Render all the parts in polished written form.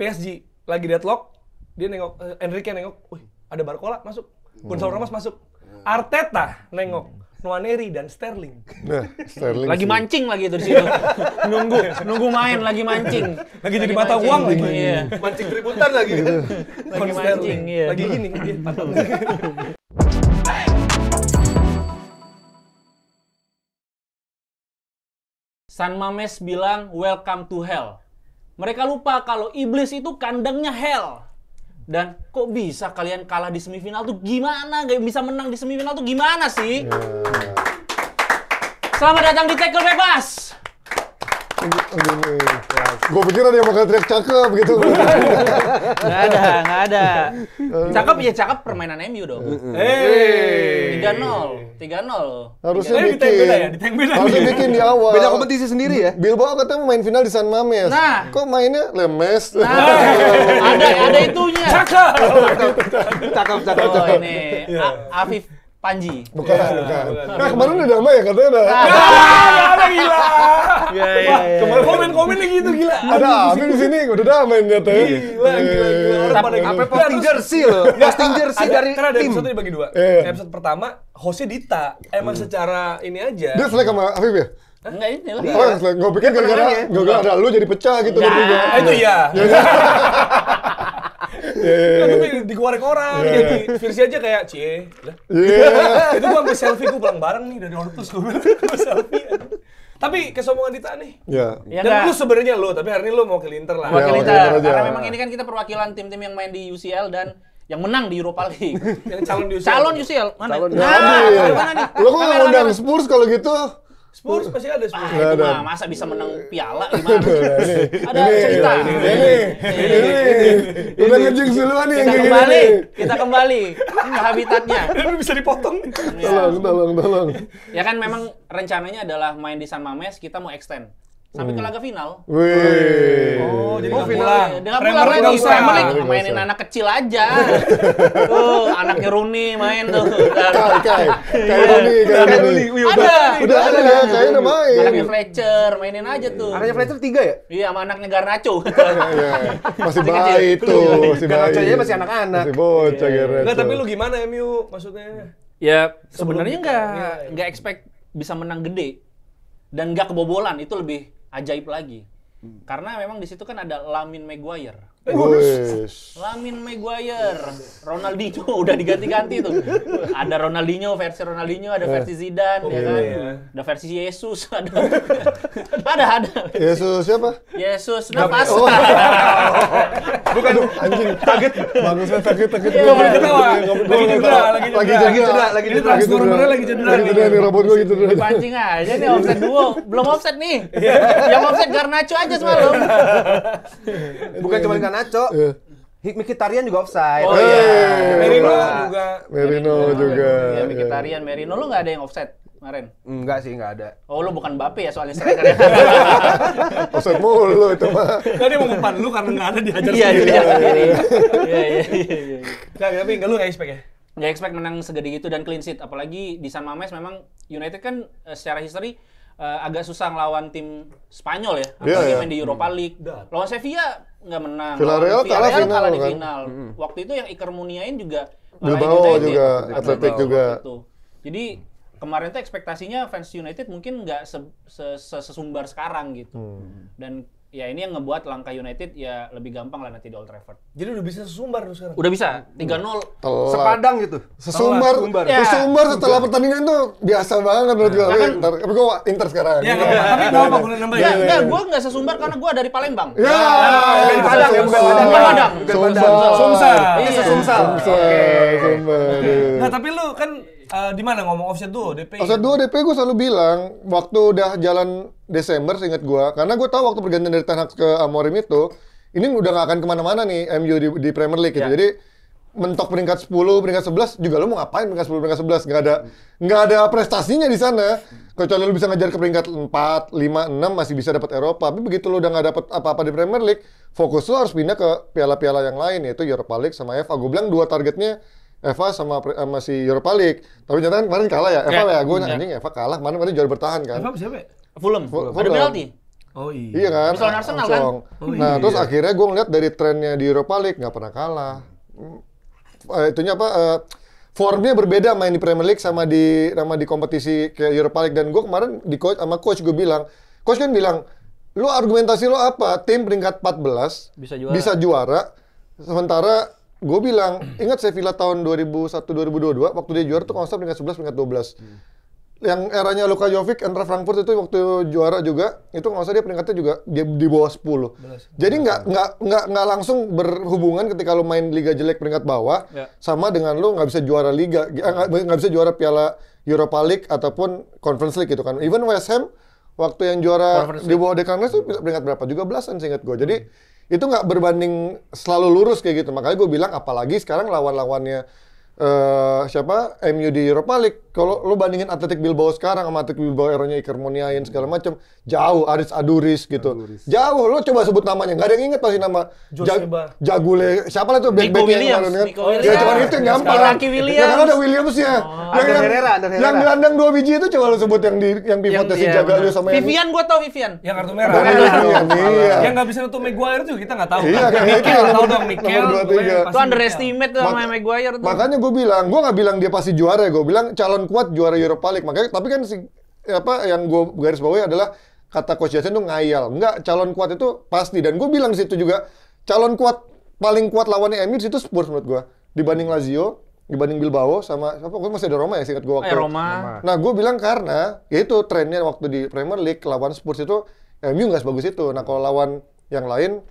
PSG lagi deadlock, dia nengok Enrique nengok, wih ada Barcola masuk, Gonçalo Ramos masuk, Arteta nengok Nwaneri dan Sterling. Nah, Sterling Lagi sih. mancing lagi itu di situ. nunggu main lagi mancing. Lagi jadi mata uang lagi. Iya. Mancing keributan lagi. Lagi mancing, iya. Lagi gini dia pantat. San Mames bilang welcome to hell. Mereka lupa kalau iblis itu kandangnya hell. Dan kok bisa kalian kalah di semifinal tuh gimana? Gak bisa menang di semifinal tuh gimana sih? Selamat datang di Tackle Bebas. Gue pikir ada yang bakal teriak cakep gitu. Nggak ada. Cakep ya cakep permainan MU dong. 3-0. Harusnya di tank beda ya, bikin. di tank beda. Harusnya bikin di awal. Beda kompetisi sendiri ya? Bilbao katanya mau main final di San Mames. Nah. Kok mainnya lemes? Ada itunya. Cakep. Cakep. Oh ini Afif Panji. Bukan. Nah, kemarin udah damai ya katanya udah. Ada gila. Iya. Kemarin komen-komennya gitu gila. Ada Amin di sini udah damai katanya. Gila. Orang pada Sampai posting jersey loh. Posting jersey dari karena ada tim. episode dibagi dua. Iya. Episode pertama hostnya Dita. Emang secara ini aja. Dia selek sama Afif ya? Enggak ini lah. Oh, yang selek. Gue pikir gara-gara ada lu jadi pecah gitu. Nah. Itu iya. Kan tapi dikorek orang, jadi versi aja kayak cie. Lah. Iya. Itu gua sampai selfie gua pulang bareng nih dari Ortus gua bilang gua selfie. Tapi kesombongan Dita nih. Ya. Ya Dan enggak. lu sebenarnya tapi hari ini lu mau ke Inter lah. Wakil Ya, Inter. wakil aja. Karena memang ini kan kita perwakilan tim-tim yang main di UCL dan yang menang di Europa League. Yang calon di Calon UCL mana? Calon Mana nih? Lo kok nggak ngundang Spurs kalau gitu? Spurs pasti ada Spurs. Ah, itu mah masa bisa menang piala gimana? Ada cerita. Udah ngejinx duluan nih yang Kita kayak kembali, gini. kita kembali. Ini habitatnya. Ini bisa dipotong. Tolong. Ya kan memang rencananya adalah main di San Mames, kita mau extend sampai ke laga final. Wih. Oh, jadi nggak final. pulang. Dia nggak Premier pulang League lagi. nggak usah. Premier League Nggak mainin usah. anak kecil aja. Tuh, anaknya Rooney main tuh. Kayak Rooney. Udah ada ya, kayaknya udah main. Anaknya Fletcher, mainin aja tuh. Anaknya Fletcher 3 ya? Iya, sama anaknya Garnacho. Iya. Masih bayi itu, masih bayi. Garnacho-nya masih anak-anak. Masih bocah Garnacho. Enggak, tapi lu gimana MU maksudnya? Ya, sebenarnya Sebelum nggak expect bisa menang gede dan nggak kebobolan, itu lebih ajaib lagi. Karena memang di situ kan ada Lamine Maguire. Wish. Lamine Maguire, Ronaldinho udah diganti-ganti tuh. Ada Ronaldinho, ada versi Zidane, ya kan? Ada versi Yesus, ada. Yesus siapa? Yesus nafas. Oh. Bukan anjing, kaget. Bagusnya sakit. Nggak boleh ketawa. Lagi cedera. Ini transformernya lagi cedera. Lagi cedera nih, robot gua gitu. Pancing aja nih offset duo, belum offset nih. Yang offset Garnacho aja semalam. Bukan cuma Garnacho. Mkhitaryan juga offside. Oh iya. Merino juga. Ya Mkhitaryan, Merino, lu nggak ada yang offset kemarin? Enggak sih, enggak ada. Oh, lu bukan Mbappe ya soalnya striker ya? Offset mulu itu mah. Kan dia mau ngumpan lu karena nggak ada dihajar Iya, sendiri. dia sendiri. Iya. Nggak, tapi nggak lu nggak expect ya? Nggak expect menang segede gitu dan clean sheet. Apalagi di San Mames memang United kan secara history agak susah ngelawan tim Spanyol ya. Apalagi Iya. main di Europa League. Lawan Sevilla nggak menang. Villarreal Lawan kalah Villarreal final di kan. final. Waktu itu yang Iker Muniain juga Bilbao ngalahin United. juga, Athletic juga. Waktu itu. Jadi kemarin tuh ekspektasinya fans United mungkin nggak sesumbar sekarang gitu. Dan ya ini yang ngebuat langkah United ya lebih gampang lah nanti di Old Trafford. Jadi udah bisa sesumbar lu sekarang. Udah bisa 3-0. Telat. Sepadang gitu. Sesumbar Ya. setelah pertandingan tuh biasa banget menurut gua. Tapi gua Inter sekarang. Ya nggak apa-apa. Tapi nggak apa-apa boleh nambahin. Enggak, gue nggak sesumbar karena gue dari Palembang. Ya. Bukan Padang ya, bukan Padang. Sumsel. Iya. Sumsel. Sumbar. Nah, tapi lu kan di mana ngomong offset dulu DP. Offset 2 DP gue selalu bilang waktu udah jalan Desember seingat gue, karena gue tahu waktu pergantian dari Ten Hag ke Amorim itu ini udah gak akan kemana-mana nih MU di Premier League gitu. Ya. Jadi mentok peringkat 10, peringkat 11 juga lu mau ngapain peringkat 10, peringkat 11? Nggak ada prestasinya di sana. Kecuali lu bisa ngejar ke peringkat 4, 5, 6 masih bisa dapat Eropa. Tapi begitu lu udah nggak dapat apa-apa di Premier League, fokus lu harus pindah ke piala-piala yang lain, yaitu Europa League sama FA. Gue bilang dua targetnya FA sama si Europa League. Tapi ternyata kemarin kalah ya. FA ya, gue anjing FA kalah. Kemarin juara bertahan kan. Apa siapa ya? Fulham. Fulham. Ada penalti. Oh iya. Iya kan? Habis lawan Arsenal kan? Langsung. Oh Nah, iya. terus akhirnya gue ngeliat dari trennya di Europa League nggak pernah kalah. Itunya apa? Formnya berbeda main di Premier League sama di kompetisi kayak Europa League. Dan gue kemarin sama coach gue bilang, coach kan bilang, lu argumentasi lu apa? Tim peringkat 14 Bisa juara. sementara gue bilang, ingat Sevilla tahun 2001-2022 waktu dia juara tuh kalau nggak salah peringkat 11, peringkat 12. Yang eranya Luka Jovic, Eintracht Frankfurt itu waktu juara juga, itu nggak usah dia peringkatnya juga di bawah 10. Jadi nggak langsung berhubungan ketika lu main liga jelek peringkat bawah, sama dengan lu nggak bisa juara liga, nggak bisa juara Piala Europa League ataupun Conference League gitu kan. Even West Ham waktu yang juara di bawah Declan Rice itu peringkat berapa? Juga belasan seingat gue. Jadi itu nggak berbanding selalu lurus kayak gitu. Makanya gue bilang apalagi sekarang lawan-lawannya siapa MU di Europa League. Kalau lo bandingin Athletic Bilbao sekarang sama Athletic Bilbao eranya Iker Muniain segala macam, jauh. Aris Aduris gitu. Jauh. Lo coba sebut namanya, nggak ada yang inget pasti nama Jagule. Siapa lah tuh Nico back-backnya yang Williams. kemarin, Nico ya Williams. cuma itu yang gampang. Iñaki Williams. Ya kan ada Williams ya. Ander Herrera. Yang gelandang 2 biji itu coba lo sebut yang pivotnya si Jagalu sama yang Vivian, gue tau Vivian. Yang kartu merah. Iya. Yang nggak bisa nutup Maguire juga kita nggak tahu. Iya, kan? kayak itu Mikel yang tahu nomor- dong Mikel. nomor 23. Itu underestimate tuh sama Maguire tuh. Makanya gue nggak bilang dia pasti juara ya, gue bilang calon kuat juara Europa League. Makanya, tapi kan yang gue garis bawahi adalah kata Coach Jason tuh ngayal. Enggak, calon kuat itu pasti. Dan gue bilang di situ juga, calon kuat, paling kuat lawannya MU itu Spurs menurut gue. Dibanding Lazio, dibanding Bilbao, sama, gue masih ada Roma ya, seingat gue waktu. Roma. Nah, gue bilang karena, ya itu trennya waktu di Premier League, lawan Spurs itu, MU nggak sebagus itu. Nah, kalau lawan yang lain,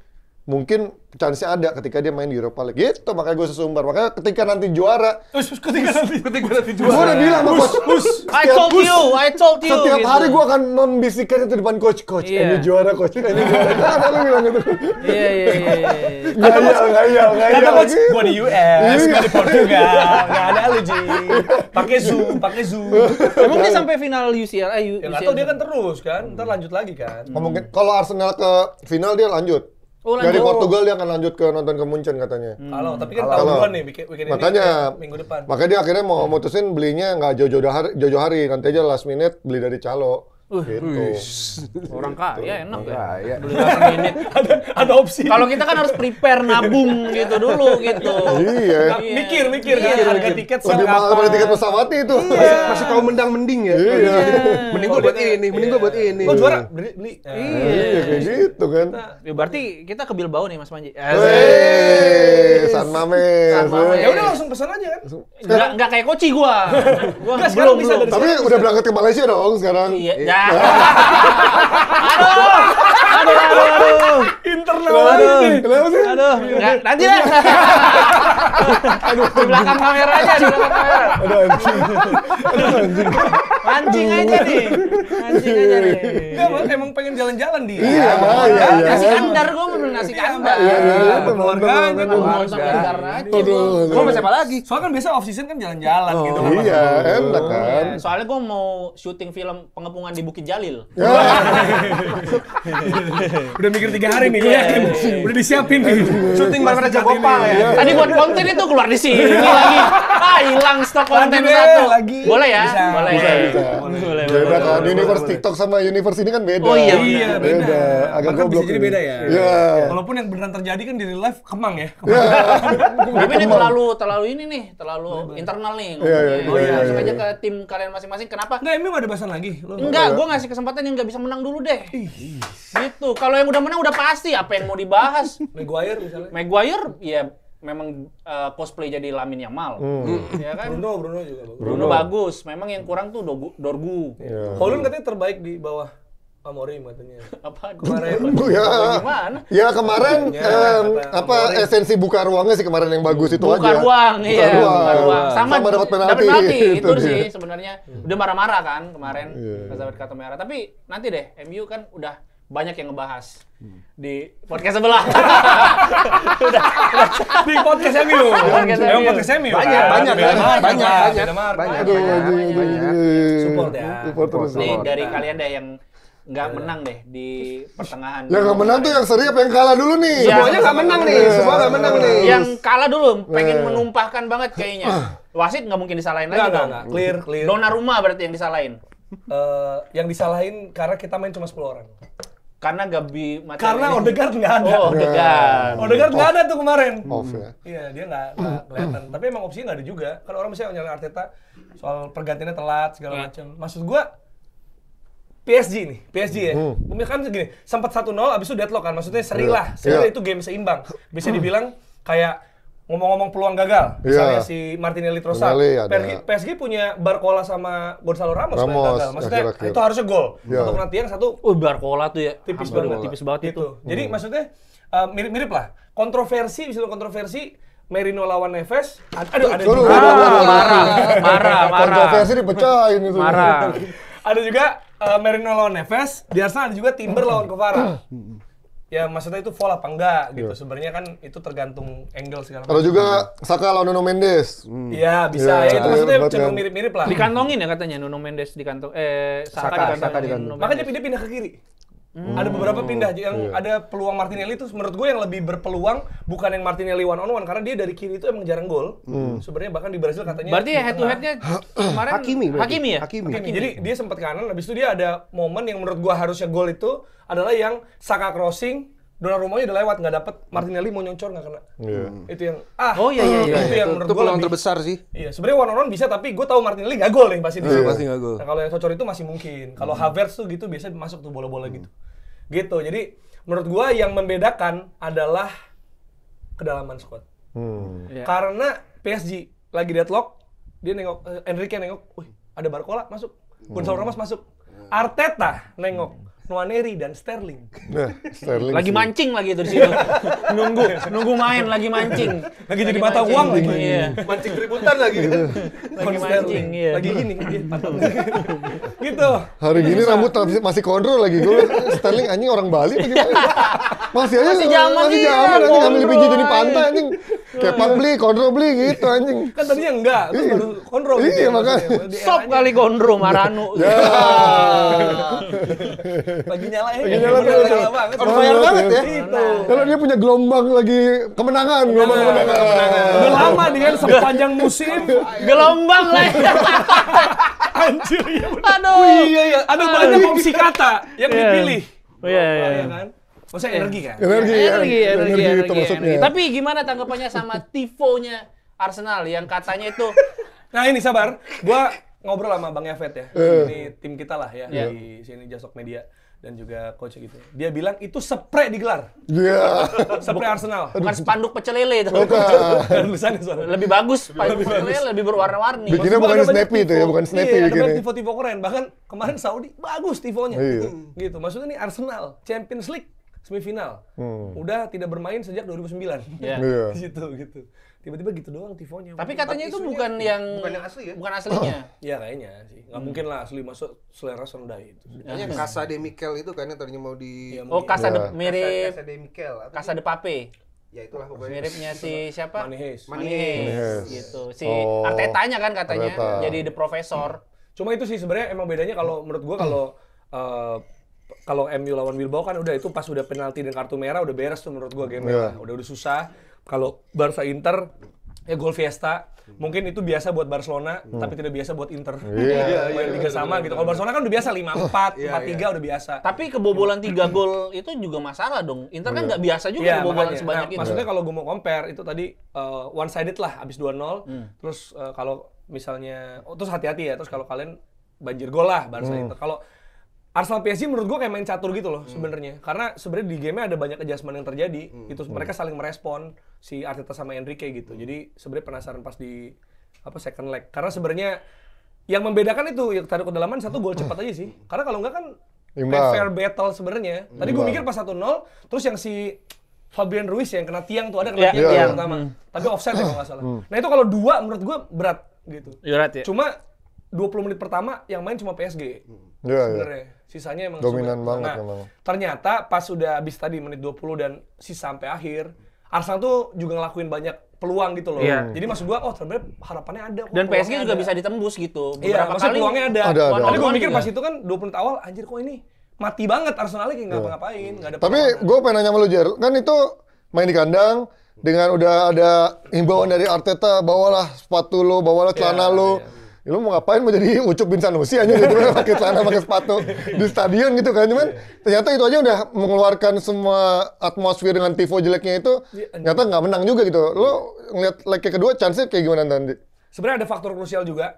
mungkin chance-nya ada ketika dia main di Europa League. Gitu, makanya gue sesumbar. Makanya ketika nanti juara, Ketika nanti gue udah bilang sama coach, I told you. setiap gitu. hari gue akan membisikan itu depan coach. Iya. Ini juara, coach. Ini juara. Kan lu bilang gitu. Iya. Ngayal. kata coach, gua di US, Iya. gua di Portugal, nggak ada lu Ji. Pakai Zoom. Emang dia sampai final UCL? Ya nggak tahu dia kan terus kan, ntar lanjut lagi kan. Mungkin kalau Arsenal ke final dia lanjut. Oh, lanjut. Dari Portugal dia akan lanjut ke nonton ke Munchen katanya. Kalau tapi kan Kalau- tahun duluan nih, weekend ini Makanya minggu depan. Makanya dia akhirnya mau mutusin belinya nggak jauh-jauh hari, nanti aja last minute beli dari calo. Gitu. Orang kaya enak ya. Iya. Beli last minute. Ada opsi. Kalau kita kan harus prepare nabung gitu dulu gitu. Iya. Mikir Iya. harga tiket Lebih mahal daripada tiket pesawatnya itu. Masih tahu mendang-mending ya. Iya. Mending gua buat ini, mending gua buat ini. Oh juara, beli. Iya kayak gitu kan. Ya, berarti kita ke Bilbao nih Mas Panji. San Mames. San Mames. Ya udah langsung pesan aja kan. Enggak kayak koci gua. Gua Nggak, sekarang bisa belum. dari Tapi udah berangkat ke Malaysia dong sekarang. Iya. Ya. Aduh. Internal Kenapa sih? Aduh. Enggak, nanti lah. Di belakang kamera aja, di belakang kamera. Aduh anjing. Mancing aja nih. Enggak, emang pengen jalan-jalan dia. Iya. Nasi kandar, gua mau beli nasi kandar. Itu keluarganya, Mau nasi kandar aja. Aduh. Gua sama siapa lagi? Soalnya kan biasa off season kan jalan-jalan gitu kan. Iya, enak kan. Soalnya gua mau syuting film pengepungan di Bukit Jalil. Udah mikir 3 hari nih, gue yakin. Udah disiapin nih. Syuting bareng Raja Gopal ya. Tadi buat konten itu keluar di sini lagi. Hilang stok konten Lagi deh, satu. lagi. Boleh ya? Bisa. Boleh. Bisa. Boleh. Beda kan, universe TikTok sama universe ini kan beda. Oh iya, Iya, beda. Agak Bahkan goblok. bisa jadi ini. beda ya. Iya. Walaupun yang beneran terjadi kan di real life Kemang ya. Tapi ini terlalu ini nih, terlalu internal nih. Iya, iya, ngomongnya. iya, Langsung iya, aja iya. ke tim kalian masing-masing. Kenapa? Enggak, emang ada bahasan lagi. Enggak, gue ngasih kesempatan yang nggak bisa menang dulu deh. Gitu. Kalau yang udah menang udah pasti. Apa yang mau dibahas? Maguire misalnya. Maguire, ya memang cosplay jadi Lamine Yamal. Ya kan? Bruno juga bagus. Bruno bagus. Memang yang kurang tuh Dorgu. Iya. Holland katanya terbaik di bawah Amorim katanya. Apa? Kemarin. Ya. Gimana? Ya kemarin Ya, kata apa Amorim. esensi buka ruangnya sih kemarin yang bagus itu Buka aja. ruang, iya. Buka ruang. Sama dapat penalti. itu Itu sih dia. sebenarnya. Udah marah-marah kan kemarin. Iya. Pas dapat kartu merah. Tapi nanti deh, MU kan udah banyak yang ngebahas di podcast sebelah. Di podcast MU. Podcast Emang MU. podcast MU. Banyak, kan? banyak, Beda market, banyak, Pak. banyak. Beda market. Banyak. Aduh, Support ya. Support terus. Nih dari kalian deh yang nggak menang deh di pertengahan. Yang nggak menang tuh yang seri apa yang kalah dulu nih? Iya. Semuanya nggak menang nih, semua nggak menang nih. Yang kalah dulu pengen menumpahkan banget kayaknya. Wasit nggak mungkin disalahin lagi Enggak, dong. enggak. Clear. Donnarumma berarti yang disalahin. Yang disalahin karena kita main cuma 10 orang. Karena Gabi Mateo Karena ini- Odegaard nggak ada. Oh, Odegaard. Odegaard nggak ada tuh kemarin. Off ya. Iya, dia nggak kelihatan. Tapi emang opsinya nggak ada juga. Kan orang misalnya nyalain Arteta soal pergantiannya telat segala macam. Maksud gua PSG ya. Kan segini, sempat 1-0 abis itu deadlock kan. Maksudnya seri lah. Seri itu game seimbang. Bisa dibilang kayak ngomong-ngomong peluang gagal. Misalnya si Martinelli Trossard. PSG punya Barcola sama Gonzalo Ramos yang gagal. Maksudnya akhir-akhir. itu harusnya gol. Iya. Untuk nanti yang satu Oh, Barcola tuh ya. tipis Hampir banget. tipis banget itu. Jadi maksudnya mirip-mirip lah. Kontroversi, Merino lawan Neves. Aduh, ada juga. Marah. Kontroversi dipecahin itu. Marah. Ada juga Merino lawan Neves. Di Arsenal ada juga Timber lawan Kvara. Ya maksudnya itu foul apa enggak gitu. Sebenarnya kan itu tergantung angle segala Ada macam. juga Saka lawan Nuno Mendes. Iya, bisa. Iya, Ya, itu maksudnya iya, cenderung kan. mirip-mirip lah. Dikantongin ya katanya Nuno Mendes dikantong Saka dikantongin. Nuno Makanya Mendes. dia pindah ke kiri. Ada beberapa pindah yang ada peluang Martinelli itu menurut gue yang lebih berpeluang bukan yang Martinelli one on one karena dia dari kiri itu emang jarang gol. Sebenarnya bahkan di Brasil katanya Berarti ya head to head-nya kemarin Hakimi ya? Hakimi. Jadi dia sempat ke kanan, habis itu dia ada momen yang menurut gua harusnya gol itu adalah yang Saka crossing, Donnarumma udah lewat nggak dapet, Martinelli mau nyocor nggak kena. Itu yang Oh iya. itu yang menurut Itu gua peluang lebih. terbesar sih. Iya, sebenarnya one on one bisa tapi gua tahu Martinelli nggak gol nih pasti di situ. Pasti nggak gol. Nah, kalau yang cocor itu masih mungkin. Kalau Havertz tuh gitu biasa masuk tuh bola-bola gitu. Gitu. Jadi menurut gua yang membedakan adalah kedalaman squad. Iya. Karena PSG lagi deadlock, dia nengok Enrique nengok, wih, ada Barcola masuk. Gonzalo Ramos masuk. Arteta nengok Nwaneri dan Sterling. Nah, Sterling Lagi sih. mancing lagi itu di situ. nunggu main lagi mancing. Lagi jadi mata uang lagi. Iya. Mancing keributan lagi kan. Lagi mancing, iya. Lagi gini kan dia patah. Gitu. Hari gini rambut masih kontrol lagi. Gue Sterling anjing orang Bali apa gimana? Masih aja Masih zaman masih iya, zaman anjing ngambil kontrol. biji dari pantai anjing. Kepang beli, kontrol beli gitu anjing. Kan tadinya enggak, terus baru kontrol. Iya, gitu ya, makanya. maksudnya. Di Sop eranya kali Gondro Maranu. Ya. lagi nyala ya. Lagi nyala banget. On fire banget ya. Gitu. Kalau dia punya gelombang lagi kemenangan, gelombang kemenangan. Udah lama dia sepanjang musim. Gelombang lah. Anjir ya. Aduh. Iya. Ada banyak opsi kata yang Iya. dipilih. Iya. Iya kan? Maksudnya energi kan? Energi itu maksudnya. Tapi gimana tanggapannya sama tifonya Arsenal yang katanya itu Nah ini sabar, gua ngobrol sama Bang Yafet ya. Ini tim kita lah ya Iya. di sini Jasok Media dan juga coach gitu. Dia bilang itu spray digelar. Iya. Spray Arsenal. bukan spanduk pecel lele itu. Ada tulisannya soalnya. Lebih bagus, spanduk pecel lele lebih berwarna-warni. Bikinnya Maksud gua bukan ada banyak snappy itu ya, tifo. bukan snappy Iya, ada bikinnya. banyak tifo-tifo keren. Bahkan kemarin Saudi bagus tifonya. Iya. Gitu. Maksudnya nih Arsenal Champions League semifinal. Udah tidak bermain sejak 2009. Iya. Iya. Di situ gitu. Tiba-tiba gitu doang tifonya. Tapi katanya itu bukan bukan yang asli ya? Bukan aslinya. ya kayaknya sih. Nggak mungkin lah asli masuk selera rendah itu. Kayaknya Casa de Mikel itu kan yang tadinya mau di Iya, Oh, Casa Iya. de mirip Casa de Mikel. apa Casa de Pape. Ya itulah pokoknya. Miripnya si siapa? Manihes. Manihes. Gitu. Si Oh, Artetanya kan katanya Arteta. jadi the professor. Cuma itu sih sebenarnya emang bedanya kalau menurut gua kalau MU lawan Bilbao kan udah itu pas udah penalti dan kartu merah udah beres tuh menurut gua game Iya. udah susah. Kalau Barca Inter ya gol Fiesta mungkin itu biasa buat Barcelona tapi tidak biasa buat Inter. Iya. Main liga sama gitu. Kalau Barcelona kan udah biasa 5-4, 4-3 udah biasa. Tapi kebobolan 3 gol itu juga masalah dong. Inter kan nggak biasa juga Iya, kebobolan makanya. sebanyak Nah, itu. maksudnya kalau gue mau compare itu tadi one sided lah abis 2-0. Terus kalau misalnya terus hati-hati ya. Terus kalau kalian banjir gol lah Barca Inter. Kalau Arsenal PSG menurut gue kayak main catur gitu loh sebenarnya. Karena sebenarnya di game-nya ada banyak adjustment yang terjadi. Itu mereka saling merespon si Arteta sama Enrique gitu. Jadi sebenarnya penasaran pas di second leg. Karena sebenarnya yang membedakan itu yang taruh kedalaman satu gol cepat aja sih. Karena kalau enggak kan Imbang. fair battle sebenarnya. Tadi gue mikir pas 1-0 terus yang si Fabian Ruiz yang kena tiang tuh ada kena Iya, tiang iya. yang pertama. Tapi offside ya kalau nggak salah. Nah itu kalau 2 menurut gue berat gitu. Berat ya. Cuma 20 menit pertama yang main cuma PSG. Iya. Sebenarnya. Sisanya emang Dominan super. banget Nah, emang. ternyata pas udah habis tadi menit 20 dan sisa sampai akhir, Arsenal tuh juga ngelakuin banyak peluang gitu loh. Iya. Jadi maksud gua sebenarnya harapannya ada kok. Dan PSG peluangnya juga ada. bisa ditembus gitu. Iya, maksudnya peluangnya ada. Ada. Tadi gua One-on-one mikir juga. pas itu kan 20 menit awal anjir kok ini mati banget Arsenal kayak ngapa-ngapain, enggak ada Tapi peluang. gue pengen nanya sama lu, Jer. Kan itu main di kandang, dengan udah ada himbauan dari Arteta, bawalah sepatu lu, bawalah celana lu. Ya, lu mau ngapain, mau jadi Ucup bin Sanusi aja gitu kan, pakai celana, pakai sepatu di stadion gitu kan. Cuman ternyata itu aja udah mengeluarkan semua atmosfer dengan tifo jeleknya itu, ternyata nggak menang juga gitu. Lo ngeliat leg kedua, chance-nya kayak gimana nanti? Sebenarnya ada faktor krusial juga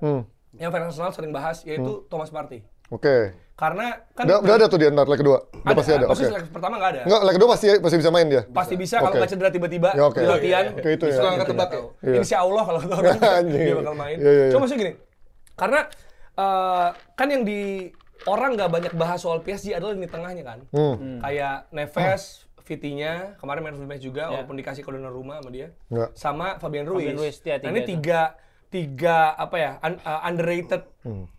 yang fans Arsenal sering bahas, yaitu Thomas Partey. Oke. Karena kan Udah ada tuh di antar leg kedua? Udah pasti ada, oke. Maksudnya leg pertama nggak ada. Enggak, leg kedua pasti bisa main dia? Pasti bisa kalau Oke. nggak cedera tiba-tiba Ya, oke. di latihan. Oke, itu ya. bisa Nggak ketebak ya? Iya. Insya Allah kalau orang Anjing. dia bakal main. Iya. Cuma maksudnya gini, karena kan yang di orang nggak banyak bahas soal PSG adalah di tengahnya kan. Kayak Neves, Vitinha, kemarin main full match juga, walaupun dikasih kode rumah sama dia. Nggak. Sama Fabian Ruiz. Fabian Ruiz, ya, Nah ini tiga apa ya, underrated.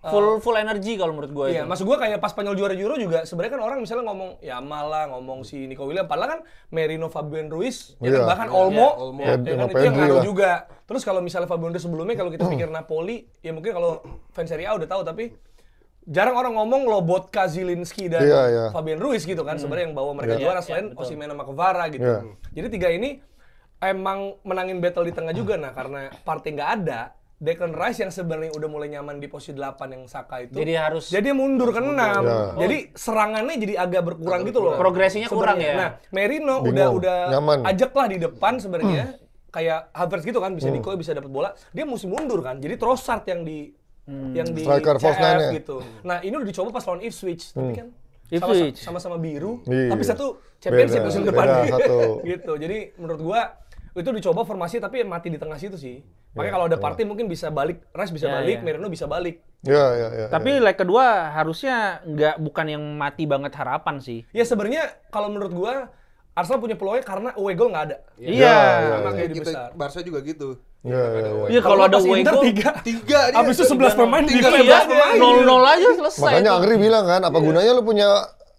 Full energy kalau menurut gue Iya, itu. maksud gua kayak pas Spanyol juara Euro juga sebenarnya kan orang misalnya ngomong Yamal lah, ngomong si Nico Williams, padahal kan Merino, Fabian Ruiz, ya kan Iya. bahkan Olmo, Olmo. ya kan Sama itu yang Pedri ngaruh lah. juga. Terus kalau misalnya Fabian Ruiz sebelumnya kalau kita pikir Napoli, ya mungkin kalau fans Serie A udah tahu, tapi jarang orang ngomong Lobotka, Zielinski dan Iya, iya. Fabian Ruiz gitu kan sebenarnya yang bawa mereka juara selain Osimhen sama Kvara gitu. Iya. Jadi tiga ini emang menangin battle di tengah juga, nah karena Partey nggak ada, Declan Rice yang sebenarnya udah mulai nyaman di posisi 8 yang Saka itu. Jadi dia mundur ke 6. Ya. Jadi serangannya jadi agak berkurang gitu loh. Progresinya kurang sebenarnya. ya? Nah, Merino Bingung. udah Nyaman. ajak lah di depan sebenarnya. Kayak Havertz gitu kan, bisa Nico bisa dapat bola. Dia mesti mundur kan. Jadi Trossard yang di Striker false CF nine-nya. gitu. Nah, ini udah dicoba pas lawan Ipswich, tapi kan Ipswich. sama-sama biru, Iya. tapi satu championship Beda, musim beda depan satu. gitu. Jadi menurut gua itu dicoba formasi tapi mati di tengah situ sih. Makanya kalau ada Partey mungkin bisa balik, Rice bisa Ya, balik, ya. Merino bisa balik. Ya. Tapi leg kedua harusnya bukan yang mati banget harapan sih. Ya sebenarnya kalau menurut gua Arsenal punya peluangnya karena away goal nggak ada. Iya. Sama kayak di Kita besar. Barca juga gitu. Iya. Iya kalau ada pas away Inter goal 3. Dia. Abis itu 11 pemain di Tinggal bebas 11 pemain. 0-0 aja selesai. Makanya itu. Angri bilang kan, apa gunanya lu punya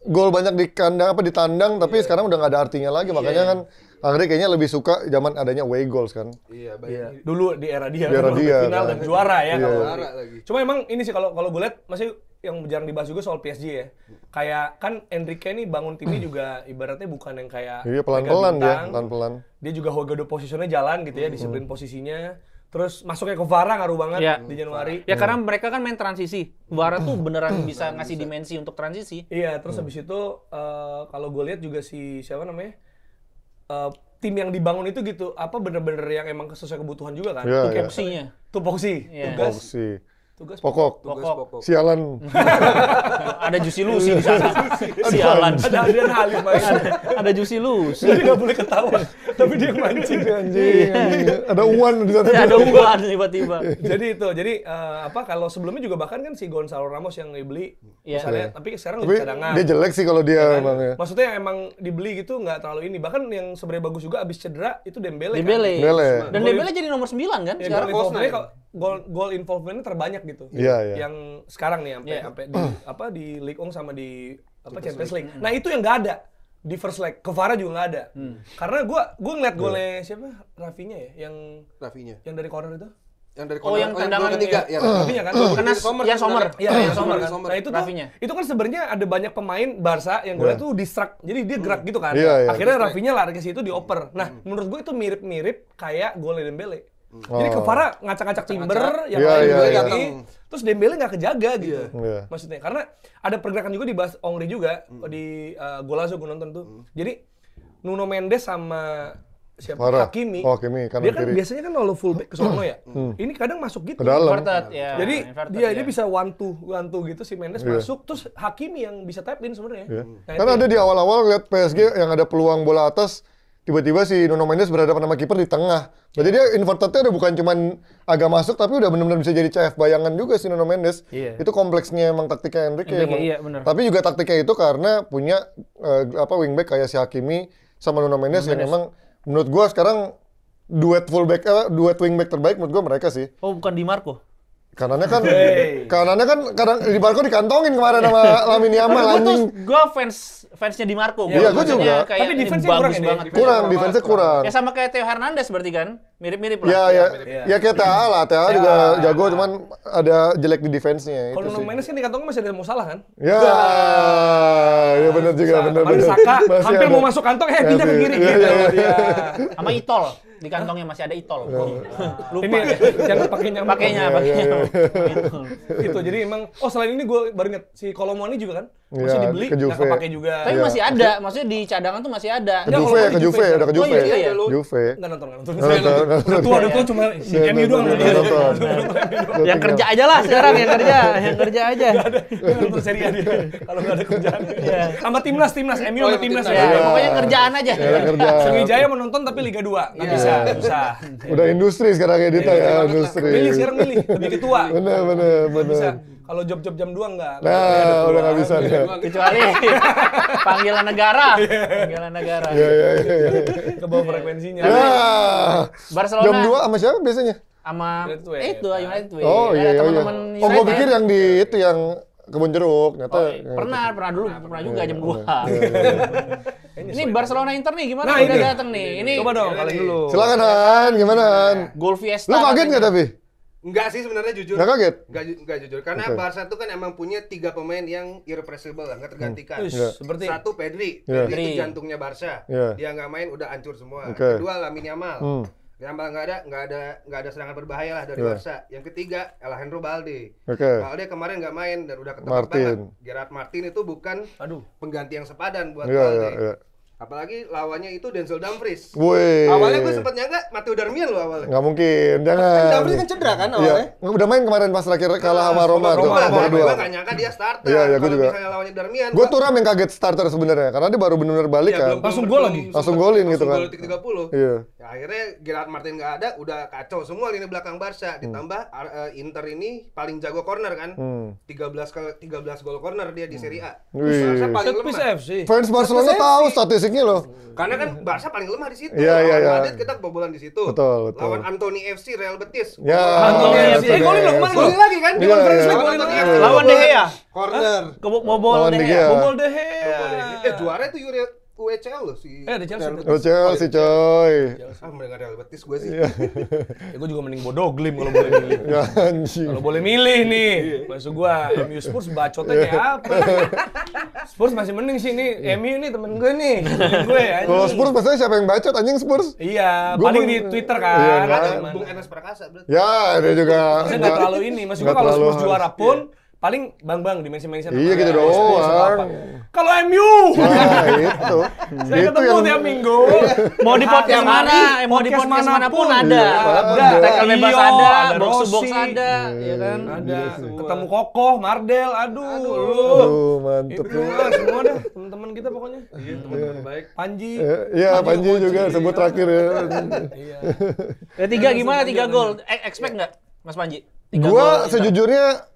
gol banyak di kandang apa di tandang, tapi sekarang udah nggak ada artinya lagi. Makanya kan Angri kayaknya lebih suka zaman adanya away goals kan. Iya, baik. Dulu di era dia, Di era kan, dia, final kan. dan juara ya. Iya. kalau Juara lagi. Cuma emang ini sih kalau gue lihat masih yang jarang dibahas juga soal PSG ya. Kayak kan Enrique ini bangun timnya juga ibaratnya bukan yang kayak Iya pelan-pelan mega dia, bintang. pelan-pelan. Dia juga Hoga positionnya jalan gitu ya, disiplin posisinya. Terus masuknya ke Kvara ngaruh banget Iya. di Januari. Ya karena mereka kan main transisi. Vara tuh beneran bisa ngasih dimensi untuk transisi. Iya, terus habis itu kalau gue lihat juga si siapa namanya tim yang dibangun itu gitu apa bener-bener yang emang sesuai kebutuhan juga kan. Iya, iya. Tupoksinya. Tupoksi, Iya. tugas Pokok. Tugas pokok. Sialan. Ada Juicy Lucy di sana. Sialan. ada Adrian Halim Ada Juicy Lucy. jadi nggak boleh ketawa tapi dia yang mancing Anjing. Ada Uwan di sana. Ada uang tiba-tiba. jadi kalau sebelumnya juga bahkan kan si Gonzalo Ramos yang dibeli Iya. misalnya tapi sekarang Tapi udah cadangan. dia jelek sih kalau dia Kan? emang ya. Maksudnya emang dibeli gitu nggak terlalu ini. Bahkan yang sebenarnya bagus juga abis cedera itu Dembele. Dembele. Dembele. Dan Dembele jadi nomor 9 kan Ya, sekarang. goal involvement-nya terbanyak gitu. Iya, iya. Yang sekarang nih sampai di Ligue 1 sama di Champions League. Nah, itu yang nggak ada di first leg. Kvara juga nggak ada. Karena gua ngeliat golnya siapa? Rafinya ya Rafinya. yang dari corner itu. Yang dari Oh, yang tendangan gol ketiga. ya. Ya, Rafinya kan. Kena yang Sommer. Iya, yang Sommer kan. Nah, itu tuh Rafinya. itu kan sebenarnya ada banyak pemain Barca yang gue lihat tuh distract. Jadi dia gerak gitu kan. Iya, iya. Akhirnya Rafinya lari ke situ dioper. Nah, menurut gue itu mirip-mirip kayak golnya Dembele. Jadi Oh. Kvara ngacak-ngacak Timber, yang Iya, lain iya, juga iya. ini. Terus Dembele nggak kejaga gitu. Iya. Maksudnya karena ada pergerakan juga di bahas Ongri juga di Golazo gue nonton tuh. Jadi Nuno Mendes sama siapa Kvara. Hakimi. Oh, Hakimi, kanan Dia kan kiri. biasanya kan kalau fullback ke sono ya. Ini kadang masuk gitu. Ke dalam. Inverted, ya. Jadi Inverted, dia ya. bisa one two gitu si Mendes Iya. masuk terus Hakimi yang bisa tap in sebenarnya. Iya. Nah, Kan itu ada ya. di awal-awal lihat PSG yang ada peluang bola atas, tiba-tiba si Nuno Mendes berhadapan sama kiper di tengah. Berarti dia invertednya udah bukan cuman agak masuk, tapi udah benar-benar bisa jadi CF bayangan juga si Nuno Mendes. Iya. Itu kompleksnya emang taktiknya Enrique. Enrique, Emang. iya, benar. Tapi juga taktiknya itu karena punya wingback kayak si Hakimi sama Nuno Mendes yang emang menurut gua sekarang duet wingback terbaik menurut gua mereka sih. Oh, bukan Di Marco. Kanannya kan Hey. kadang di Barco dikantongin kemarin sama Lamine Yamal anjing. Gue fansnya Di Marco. Iya, gua Maksudnya juga. kayak Tapi ini defense-nya kurang bagus ini. banget. Kurang, defense-nya kurang. Ya sama kayak Theo Hernandez berarti kan? Mirip-mirip lah. Ya kayak TAA lah, TAA juga jago, cuman ada jelek di defense-nya Kalau itu Nuno sih. Mendes kan di kantongnya masih ada Mo Salah kan? Ya benar juga, benar. Kemarin Saka Masih hampir ada. mau masuk kantong, pindah ke kiri Iya, gitu. iya, Dia. Sama Itol. Di kantongnya masih ada itol. Lupa. Ini yang pakainya Pakainya. Itu. Itu jadi emang selain ini gue baru inget si Kolomoni juga kan masih Iya, dibeli ke nggak Juve. kepake juga. Tapi masih ada, maksudnya di cadangan tuh masih ada. Ke Ya, Juve, kalau ke di Juve, Juve udah ke Oh, Juve. iya, iya. Juve. Nggak nonton. Nggak nonton. Udah tua cuma si MU doang nonton. Nggak nonton. Yang kerja aja lah sekarang, yang kerja aja. Dia nonton Serie A dia kalau nggak ada kerjaan. Sama timnas MU sama timnas Ya, ya. pokoknya kerjaan aja. Ya, kerja. Sriwijaya mau nonton tapi Liga 2 nggak bisa, susah. Udah industri sekarang ya Dita ya, industri. Milih sekarang lebih ketua. Bener. Nggak bisa. Kalau job jam 2 nggak. Nah, udah nggak bisa ya. Kecuali panggilan negara. Panggilan negara. Iya. Ke bawah frekuensinya. Ya. Barcelona Jam 2 sama siapa biasanya? sama United Way. itu United Way. Oh Ada iya. teman-teman Oh, gua United. pikir yang di itu yang Kebun Jeruk. Ternyata Pernah juga jam 2. Kayaknya Ini sesuai. Barcelona Inter nih gimana? Nah, Udah ini. datang nih. Ini Coba dong kalian dulu. Silakan Han, gimana Han? Gol Fiesta. Lu kaget nggak tapi? Enggak sih sebenarnya jujur. Nggak kaget? Enggak jujur. Karena Oke. Barca tuh kan emang punya 3 pemain yang irreplaceable lah, nggak tergantikan. Terus, Iya. seperti Satu Pedri. Iya. Pedri itu Pedri. jantungnya Barca. Iya. Dia nggak main udah hancur semua. Oke. Kedua Lamine Yamal. Yang nggak ada serangan berbahaya lah dari Iya. Barca. Yang ketiga Alejandro Balde. Oke. Balde kemarin nggak main dan udah ketebak Martin. banget. Gerard Martin itu bukan aduh. pengganti yang sepadan buat Iya, Balde. iya. Apalagi lawannya itu Denzel Dumfries. Woi. Awalnya gue sempet nyangka Matteo Darmian loh awalnya. Nggak mungkin, Kan jangan. Dumfries kan cedera kan Iya, awalnya. udah main kemarin pas terakhir kalah sama Roma tuh, Roma, nomor Gue 2. gak nyangka dia starter. Iya, iya, gua Kalau juga. misalnya lawannya Darmian. Gue tuh yang kaget starter sebenarnya, karena dia baru benar-benar balik kan. Langsung gol lagi. Langsung golin gitu kan. Langsung gol detik 30. Iya. Ya, akhirnya Gerard Martin nggak ada, udah kacau semua lini belakang Barca. Ditambah Inter ini paling jago corner kan. 13 gol corner dia di Serie A. Wih. Barca paling Set piece lemah. FC. Fans Barcelona tahu statistiknya loh. Karena kan Barca paling lemah di situ. Iya, iya, Lawan iya. Madrid kita kebobolan di situ. Betul. Lawan Anthony FC Real Betis. Ya. Anthony Anthony FC. Golin loh kemarin Golin loh. lagi kan? Iya, iya. Lawan Anthony Iya. FC. Lawan De Gea. Corner. Bobol Lawan De De Gea. Gea. Bobol De Gea. Juara itu UECL loh si. Di Chelsea. Oh Chelsea coy. Ah, mendengar Real Betis gue sih. Iya. Ya gue juga mending bodoh glim kalau boleh milih. Ya anjing. Kalau boleh milih nih, maksud gua MU Spurs bacotnya kayak apa? Spurs masih mending sih nih, MU nih temen gue nih, temen gue ya. Kalau Spurs maksudnya siapa yang bacot anjing Spurs? Iya, Gua paling mau- di Twitter Iya, kan. kan? Ada Cuman. Bung Enes Prakasa berarti. Ya, dia juga. Maksudnya nggak terlalu ini, maksud gua nggak kalau terlalu Spurs juara harus- pun paling bang di mention. Iya, gitu Spurs doang. atau apa. Kalau MU, Wah, itu. saya ketemu tiap minggu. Mau di podcast Tiap hari, mana, mau di podcast manapun ada. Ada. Tackle bebas Iyo, ada, ada box to box Rossi. ada, ya kan? Ada, ketemu Kokoh, Mardel, aduh, lu. Aduh, mantep. Itu lah, semua dah, teman-teman kita pokoknya. Iya, teman-teman baik. Panji. Iya, Panji juga sebut terakhir ya. Iya. Tiga gimana? 3 gol. Expect nggak, Mas Panji? 3 Gua sejujurnya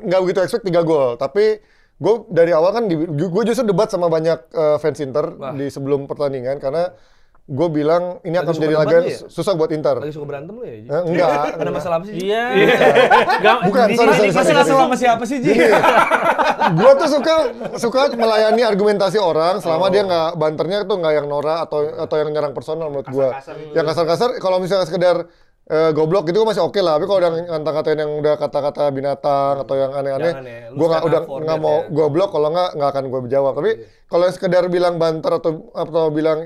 nggak begitu expect 3 gol, tapi gue dari awal kan gue justru debat sama banyak fans Inter di sebelum pertandingan karena gue bilang ini akan Lagi menjadi suka laga debat ya? susah buat Inter. Lagi suka berantem lu ya? Ji? Enggak. Ada masalah apa sih? Ji? Iya. Bukan, sorry. Masih nggak sama siapa sih, Ji? Gue tuh suka melayani argumentasi orang selama dia nggak banternya tuh nggak yang norak atau yang nyerang personal menurut gue. Kasar-kasar gitu. Yang kasar-kasar kalau misalnya sekedar goblok gitu masih oke lah, tapi kalau udah ngata-ngatain yang udah kata-kata binatang atau yang aneh-aneh, Jangan ya, lu gue stand udah up for nggak that mau ya. goblok, kalau nggak akan gue jawab. Tapi kalau yang sekedar bilang banter atau bilang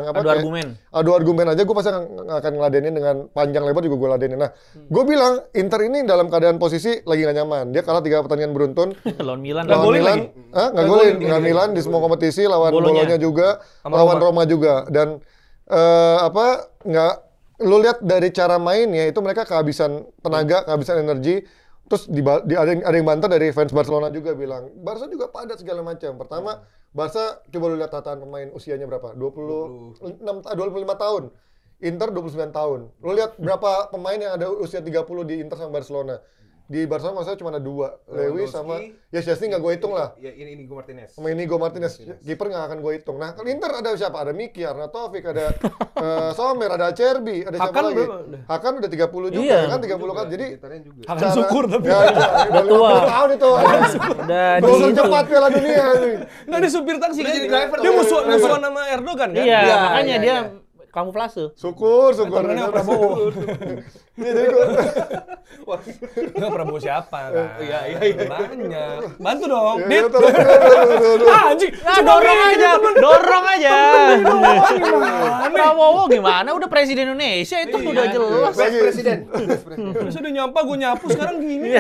apa? Adu kayak- argumen. Adu argumen aja gue pasti akan ngeladenin dengan panjang lebar juga gue ladenin. Nah, gue bilang Inter ini dalam keadaan posisi lagi nggak nyaman. Dia kalah 3 pertandingan beruntun. Lawan Milan. Nggak Lawan golin Milan, lagi? nggak golin. Lawan Milan di semua kompetisi, lawan Bolonya. Bolonya juga, Sama lawan Roma. Roma juga. Dan nggak, lu lihat dari cara mainnya itu mereka kehabisan tenaga, kehabisan energi. Terus ada yang banter dari fans Barcelona juga bilang, Barca juga padat segala macam. Pertama, Barca coba lu lihat tataan pemain usianya berapa? 25 tahun. Inter 29 tahun. Lu lihat berapa pemain yang ada usia 30 di Inter sama Barcelona. Di Barcelona maksudnya cuma ada 2, Lewis sama Szczęsny nggak gue hitung lah. Ya ini Inigo Martinez. Sama Inigo Martinez, kiper nggak akan gue hitung. Nah, kalau Inter ada siapa? Ada Miki, Arnautovic, ada Sommer, ada Acerbi, ada siapa Hakan lagi? berapa udah? Hakan udah 30 juga, Iya. kan 30 kan. Jadi Gitarnya juga. Akan syukur tapi. Ya, udah tua. 50 tahun itu. Udah Gol di itu. cepat Piala Dunia nih. Nggak, dia supir taksi kan? jadi driver Dia tuh. musuhan sama Erdogan kan? Iya, Iya, makanya iya, dia iya. kamuflase. Syukur. Temennya Prabowo. Iya, jadi gua Enggak Prabowo siapa kan? Iya. Banyak. Bantu dong. Ya, Dit. tuh. Anjing. Nah, dorong aja. Prabowo gimana? Udah presiden Indonesia itu udah jelas. Lagi. Presiden. Terus udah nyampa, gue nyapu sekarang gini.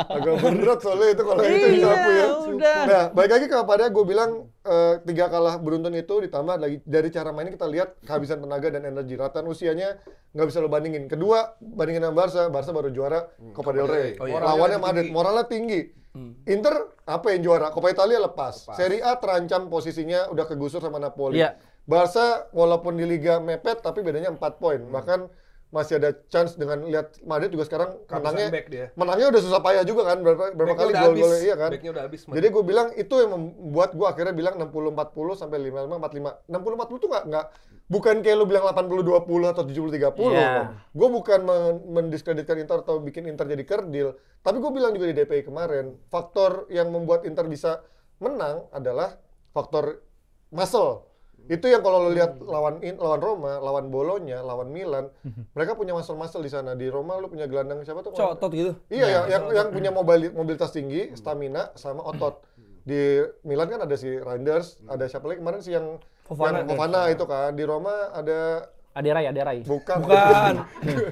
Agak berat soalnya itu kalau itu disapu ya. udah. Nah, balik lagi kepada gue bilang 3 kalah beruntun itu ditambah lagi dari cara mainnya kita lihat kehabisan tenaga dan energi. Ratan usianya nggak bisa lo bandingin. Kedua, bandingin sama Barca baru juara Copa del Rey. Oh, iya. Lawannya Moralnya Madrid, tinggi. moralnya tinggi. Inter apa yang juara? Coppa Italia lepas. Serie A terancam posisinya udah kegusur sama Napoli. Iya. Barca walaupun di Liga mepet tapi bedanya 4 poin. Bahkan masih ada chance dengan lihat Madrid juga sekarang Kehabisan back dia. menangnya udah susah payah juga kan berapa Backnya kali udah gol-golnya habis. iya kan. Backnya udah habis. Jadi gue bilang itu yang membuat gue akhirnya bilang 60-40 sampai 55-45. 60-40 tuh nggak bukan kayak lu bilang 80-20 atau 70-30. Iya. Gue bukan mendiskreditkan Inter atau bikin Inter jadi kerdil. Tapi gue bilang juga di DPI kemarin, faktor yang membuat Inter bisa menang adalah faktor muscle. Itu yang kalau lo lihat lawan Roma, lawan Bolonya, lawan Milan, mereka punya muscle di sana. Di Roma lu punya gelandang siapa tuh? Cotot gitu. Iya, yang punya mobilitas tinggi, stamina sama otot. Di Milan kan ada si Reinders, ada siapa lagi kemarin sih yang Fofana itu kan. Di Roma ada Aderai. bukan.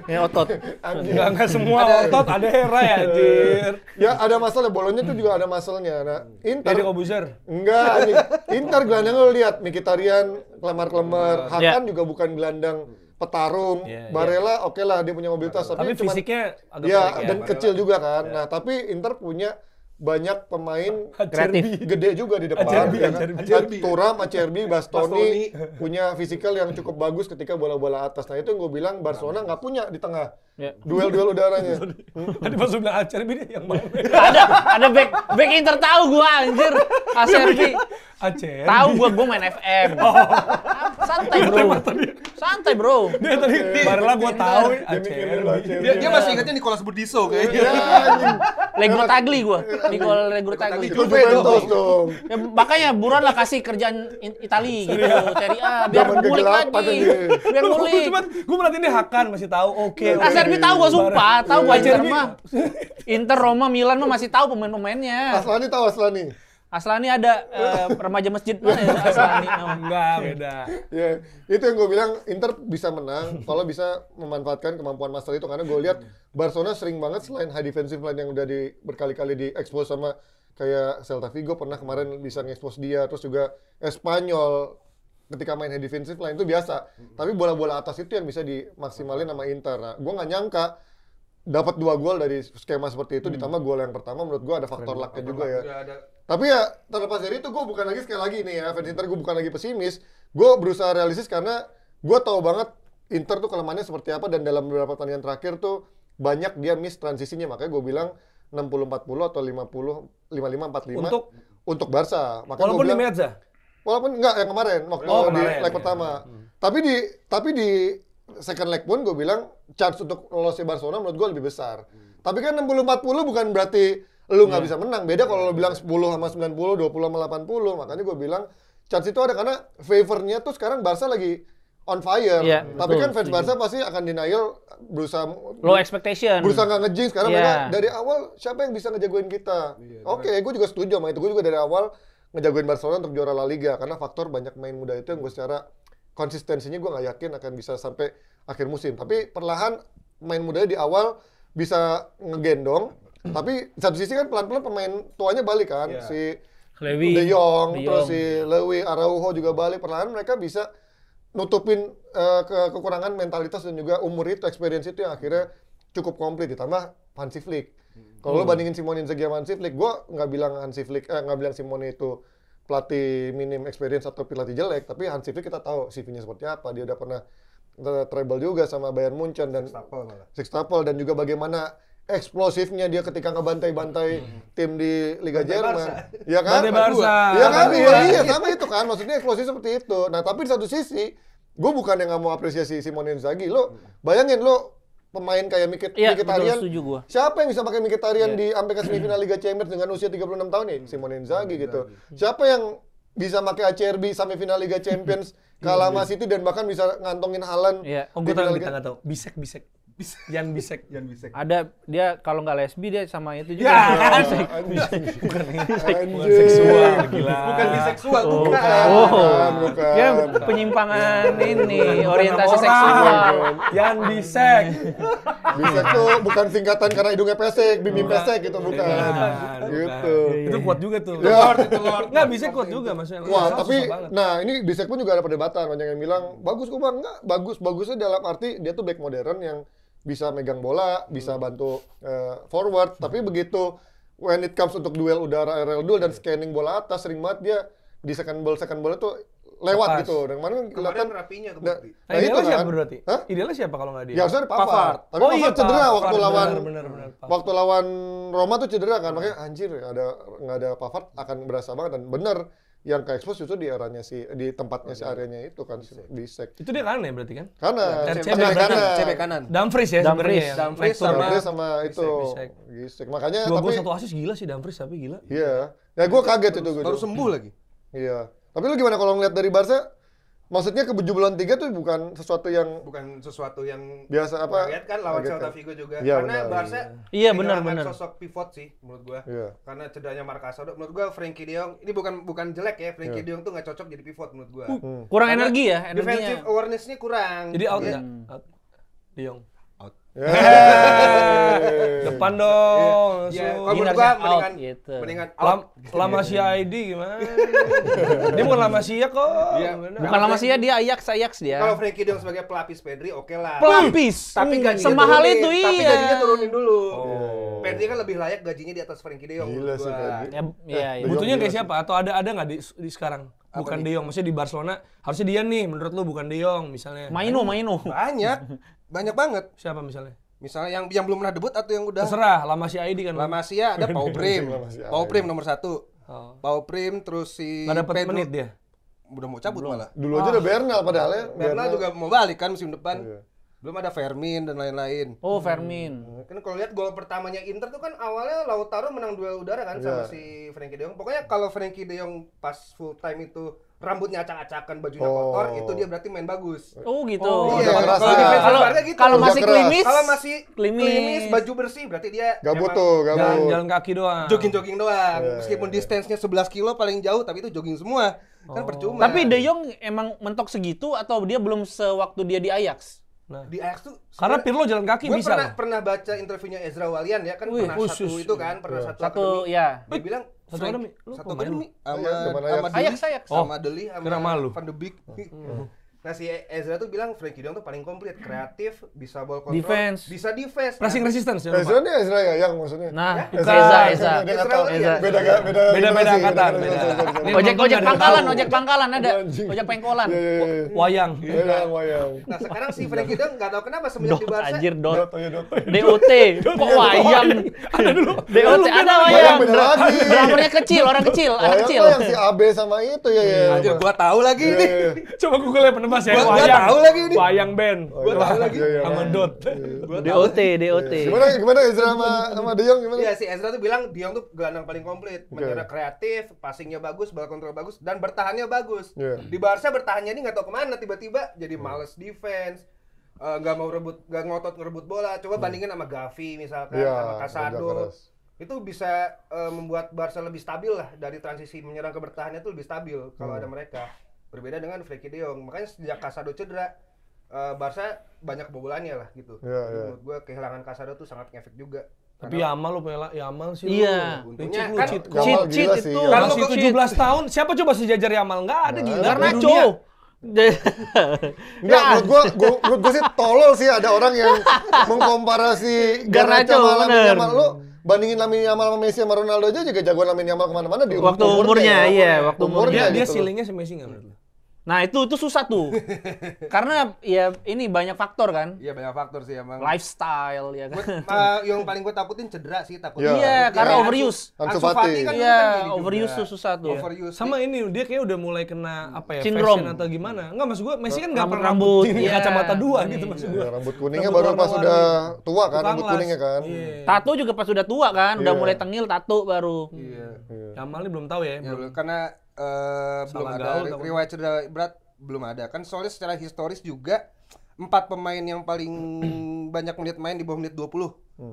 Ya otot. Anjing. Enggak semua otot ada Hera ya, anjir. Ya ada masalah, Bolonya tuh juga ada masalahnya. Nah, Inter Jadi Kobuser. enggak anjing. Inter gelandang lo lihat Mkhitaryan kelemar-kelemar, Hakan juga bukan gelandang petarung. Iya, Barella oke lah dia punya mobilitas Tapi cuman- fisiknya agak ya pendek dan kecil juga kan. Nah, tapi Inter punya banyak pemain Kreatif. gede juga di depan. Acerbi, ya kan? Acerbi. Thuram, Acerbi, Bastoni punya fisikal yang cukup bagus ketika bola-bola atas. Nah, itu yang gue bilang Barcelona nggak punya di tengah. Ya. Duel-duel udaranya. Tadi pas lu bilang Acerbi dia yang mana? ada back Inter tahu gua anjir. Acerbi. Acerbi. Tahu gua main FM. Santai, Bro. Dia tadi Barella gua tahu Acerbi. Dia masih ingatnya Nicolas Budiso kayaknya. Ya, anjing. Legro Tagli gua. Legro Tagli. Itu Juventus dong. Ya, makanya buruan lah kasih kerjaan Itali gitu, Serie A biar Zaman ngulik kegelapan lagi. ini. Biar ngulik. Gue merhatiin dia Hakan masih tahu. Oke. Acerbi tahu gua sumpah, tahu gua Inter Acerbi. mah. Inter, Roma, Milan mah masih tahu pemain-pemainnya. Aslani tahu Aslani. Aslani ada remaja masjid mana ya Aslani? Enggak, beda. Ya, itu yang gue bilang Inter bisa menang kalau bisa memanfaatkan kemampuan master itu karena gue lihat Barcelona sering banget selain high defensive line yang udah berkali-kali diekspos sama kayak Celta Vigo pernah kemarin bisa nge-expose dia, terus juga Espanyol ketika main high defensive line itu biasa. Tapi bola-bola atas itu yang bisa dimaksimalin sama Inter. Nah, gue nggak nyangka dapat 2 gol dari skema seperti itu ditambah gol yang pertama menurut gue ada faktor luck-nya juga ya. Udah ada. Tapi ya terlepas dari itu gue bukan lagi sekali lagi nih ya fans Inter gue bukan lagi pesimis. Gue berusaha realistis karena gue tahu banget Inter tuh kelemahannya seperti apa dan dalam beberapa pertandingan terakhir tuh banyak dia miss transisinya makanya gue bilang 60-40 atau 55-45-45 untuk Barca. Makanya Walaupun gua di bilang, Meazza. walaupun enggak yang kemarin waktu di kemarin, leg ya. pertama. Tapi di second leg pun gue bilang chance untuk lolosnya Barcelona menurut gue lebih besar. Tapi kan 60-40 bukan berarti lu nggak bisa menang. Beda kalau lu bilang 10 sama 90, 20 sama 80. Makanya gue bilang chance itu ada karena favornya tuh sekarang Barca lagi on fire. Iya, Tapi betul, kan fans setuju. Barca pasti akan denial berusaha Low expectation. berusaha nggak ngejinx karena Iya. mereka dari awal siapa yang bisa ngejagoin kita. Oke, gue juga setuju sama itu. Gue juga dari awal ngejagoin Barcelona untuk juara La Liga karena faktor banyak main muda itu yang gue secara konsistensinya gue nggak yakin akan bisa sampai akhir musim. Tapi perlahan main mudanya di awal bisa ngegendong. Tapi satu sisi kan pelan-pelan pemain tuanya balik kan. Iya. Si Lewi. De Jong, De terus Jong. si Lewi, Araujo juga balik. Perlahan mereka bisa nutupin kekurangan mentalitas dan juga umur itu, experience itu yang akhirnya cukup komplit. Ditambah Hansi Flick. Kalau lo bandingin Simone Inzaghi sama Hansi Flick, gue nggak bilang nggak bilang Simone itu pelatih minim experience atau pelatih jelek, tapi Hansi Flick kita tahu CV-nya seperti apa. Dia udah pernah treble juga sama Bayern Munchen dan Sixtuple dan juga bagaimana eksplosifnya dia ketika ngebantai-bantai tim di Liga Jerman. Ya kan? Bantai Barca. Iya kan? Bantai Iya sama itu kan. Maksudnya eksplosif seperti itu. Nah, tapi di satu sisi gue bukan yang nggak mau apresiasi Simone Inzaghi. Lo bayangin lo pemain kayak Iya, Mkhitaryan. betul, setuju gua. Siapa yang bisa pakai Mkhitaryan di sampai ke semifinal Liga Champions dengan usia 36 tahun nih? Simone Inzaghi gitu. Siapa yang bisa pakai ACRB semifinal Liga Champions kalah sama City dan bahkan bisa ngantongin Haaland. Iya. Oh, gue tahu kita nggak tahu. Bisek. Jan Bisek. Ada dia kalau nggak lesbi dia sama itu juga. Bukan Anjing. seksual, gila. Bukan biseksual, bukan. Bukan. Dia penyimpangan ini orientasi Orang. seksual. Jan Bisek. Bisek tuh bukan singkatan karena hidungnya pesek, bim pesek gitu bukan. Bukan. Gitu. Itu kuat juga tuh. Ya. Nggak, Bisek kuat juga maksudnya. Wah, Susah tapi banget. nah ini Bisek pun juga ada perdebatan, banyak yang bilang bagus kok Bang. Enggak, bagusnya dalam arti dia tuh back modern yang bisa megang bola, bisa bantu forward, tapi begitu when it comes untuk duel udara aerial duel dan scanning bola atas sering banget dia di second ball itu lewat Lepas. gitu. Dan kemarin kelihatan rapinya nah, kebukti. Nah, idealnya siapa kan. berarti? Hah? Idealnya siapa kalau nggak dia? Ya harusnya ada Pavard. Tapi Oh Pavard iya, cedera Pavard. waktu lawan Benar. waktu lawan Roma tuh cedera kan. Makanya anjir nggak ada Pavard akan berasa banget dan bener yang ke expose justru di arahnya di tempatnya si areanya itu kan si Bisek. Itu dia kanan ya berarti kan? Karena RCB CB kanan. Dumfries ya sebenarnya. yang Dumfries naik turun. sama itu Bisek. Bisek. Makanya 2 gol tapi 1 assist gila sih Dumfries tapi gila. iya. Ya gue kaget itu gue. Baru sembuh lagi. Iya. Tapi lu gimana kalau ngeliat dari Barca? Maksudnya kebobolan 3 tuh bukan sesuatu yang Bukan sesuatu yang biasa apa? lihat kan lawan kaget Celta kan? Vigo juga. Iya, Karena benar. Barca Iya, kehilangan benar. sosok pivot sih menurut gua. Iya. Karena cederanya Marc Asado, menurut gua Frenkie de Jong ini bukan jelek ya, Frenkie Iya. de Jong tuh nggak cocok jadi pivot menurut gua. Kurang Karena energi ya, Defensive energinya. awareness-nya kurang. Jadi out Dia- enggak? Out. De Jong. Yeay. Depan dong. Iya, langsung. kalau menurut Inersia gua out, gitu. mendingan out. Lama Sia ID gimana? Dia bukan Lama Sia kok. Iya. Gimana? Bukan lama sih ya, dia Ajax dia. Kalau Frenkie de Jong sebagai pelapis Pedri oke lah. Pelapis. Tapi gajinya semahal turunin. itu Tapi iya. gajinya turunin dulu. Oh. Pedri kan lebih layak gajinya di atas Frenkie de Jong. Gila menurut sih gua. Pedri. Ya, iya, iya. Butuhnya kayak Gila siapa? Atau ada nggak di sekarang? Bukan De Jong, maksudnya di Barcelona harusnya dia nih menurut lu bukan De Jong misalnya. Maino. Banyak banget. Siapa misalnya? Misalnya yang belum pernah debut atau yang udah Terserah, Lama Sia ID kan. La Masia ada Pau Prim. La Masia. Pau Prim nomor 1. Oh. Pau Prim terus si Nggak dapat Pedro. menit dia. Udah mau cabut malah. Dulu aja udah Bernal padahal ya. Bernal juga mau balik kan musim depan. Iya. Belum ada Fermin dan lain-lain. Oh, Fermin. Kan kalau lihat gol pertamanya Inter tuh kan awalnya Lautaro menang duel udara kan sama Iya. si Frenkie de Jong. Pokoknya kalau Frenkie de Jong pas full time itu rambutnya acak-acakan, bajunya Oh. kotor, itu dia berarti main bagus. Oh, gitu. Oh, Iya, udah kalau keras kalau ya. defense Kalau Barca gitu. kalau Udah masih keras. klimis, Kalau masih klimis. klimis, baju bersih berarti dia Gabut emang tuh, gabut. Jalan kaki doang. jogging-jogging doang. Iya, Meskipun iya. distance-nya 11 kilo paling jauh, tapi itu jogging semua. Kan percuma. Tapi De Jong emang mentok segitu atau dia belum sewaktu dia di Ajax? Nah. di Ajax tuh Karena sebenarnya- Pirlo jalan kaki Gue bisa pernah, loh. pernah baca interviewnya Ezra Walian ya kan Wih, pernah khusus. satu itu kan pernah Iya. satu Satu akademi. ya. Dia bilang Satu Frank- akademi? Lu satu pemain akademi sama Iya, zaman sama Ajax. Ajax. sama Deli sama kira malu. Van de Beek. Nah si Ezra tuh bilang Frenkie de Jong tuh paling komplit, kreatif, bisa ball control, Defense. bisa defense. Pressing resistance ya. Ezra nih Ezra ya yang maksudnya. Nah, Ya? Eza. Dia nggak Ezra tahu. Walian. Beda Beda generasi, angkatan, generasi, beda. sorry. Ini Ojek nonton nggak ada pangkalan, yang tahu. ojek pangkalan ada. Anjing. Ojek pengkolan. Iya, iya, iya. Wayang. Wayang. Nah sekarang si Frenkie de Jong nggak tahu kenapa semenjak di Dot Barca. anjir dot. Doto ya Doto. DOT. Kok wayang? Ada dulu. DOT ada Wayang wayang. beda lagi. Drummernya kecil, orang kecil, anak Wayang kecil. tuh yang si AB sama itu ya. Anjir gua tahu lagi Iya, ini. iya. Coba Google ya penebas ya. Gua Wayang. tahu lagi ini. Wayang band. Gua tahu lagi. Iya, iya. Sama Dot. DOT. Gimana Ezra sama De Jong gimana? Iya si Ezra tuh bilang De Jong tuh gelandang paling komplit, menyerang kreatif, passingnya bagus, ball control bagus, dan bertahannya bagus. Iya. Di Barca bertahannya ini nggak tahu kemana tiba-tiba jadi males defense, nggak mau rebut, nggak ngotot ngerebut bola. Coba bandingin sama Gavi misalkan, Iya, sama kerja Casado. keras. Itu bisa membuat Barca lebih stabil lah, dari transisi menyerang ke bertahannya tuh lebih stabil kalau ada mereka. Berbeda dengan Frenkie de Jong. Makanya sejak Casado cedera, Barca banyak kebobolannya lah gitu. Iya, Jadi iya. menurut gua kehilangan Casado tuh sangat ngefek juga. Tapi Yamal lu punya Yamal sih. Iya. Untungnya Lu kan cheat Yamal Cheat, gila cheat sih, itu. Yamal. Kalau Masih gua- 17 tahun. Siapa coba sejajar Yamal? Enggak ada gila. Di Garnacho. dunia. Enggak, menurut gua sih tolol sih ada orang yang mengkomparasi Garnacho, Garnacho sama Lamine bener. Yamal. Lu bandingin Lamine Yamal sama Messi sama Ronaldo aja juga jagoan Lamine Yamal kemana-mana di Waktu umurnya, iya, waktu umurnya Dia gitu. ceilingnya si Messi enggak menurut lu? Nah, itu susah tuh. Karena ya ini banyak faktor kan. Iya banyak faktor sih emang. Lifestyle ya kan. Yang paling gue takutin cedera sih takut. Iya. Iya, karena overuse. Ansu Ansu Fati Fati. kan Iya, gini juga. overuse tuh susah tuh. Overuse. Sama ini dia kayak udah mulai kena apa ya? Sindrom. Fashion atau gimana? Enggak maksud gua Messi kan enggak pernah Rambut-rambut, ini iya. kacamata dua gitu maksud Ya, gua. rambut kuningnya Rambut baru pas warna-warni. udah tua kan, Tukang rambut las. kuningnya kan. Iya. Tato juga pas udah tua kan, udah Iya. mulai tengil tato baru. Iya. Yamal ini belum tahu ya. Ya, karena belum Salah ada gaul, takutnya. riwayat cedera berat, belum ada. Kan soalnya secara historis juga 4 pemain yang paling banyak menit main di bawah menit 20.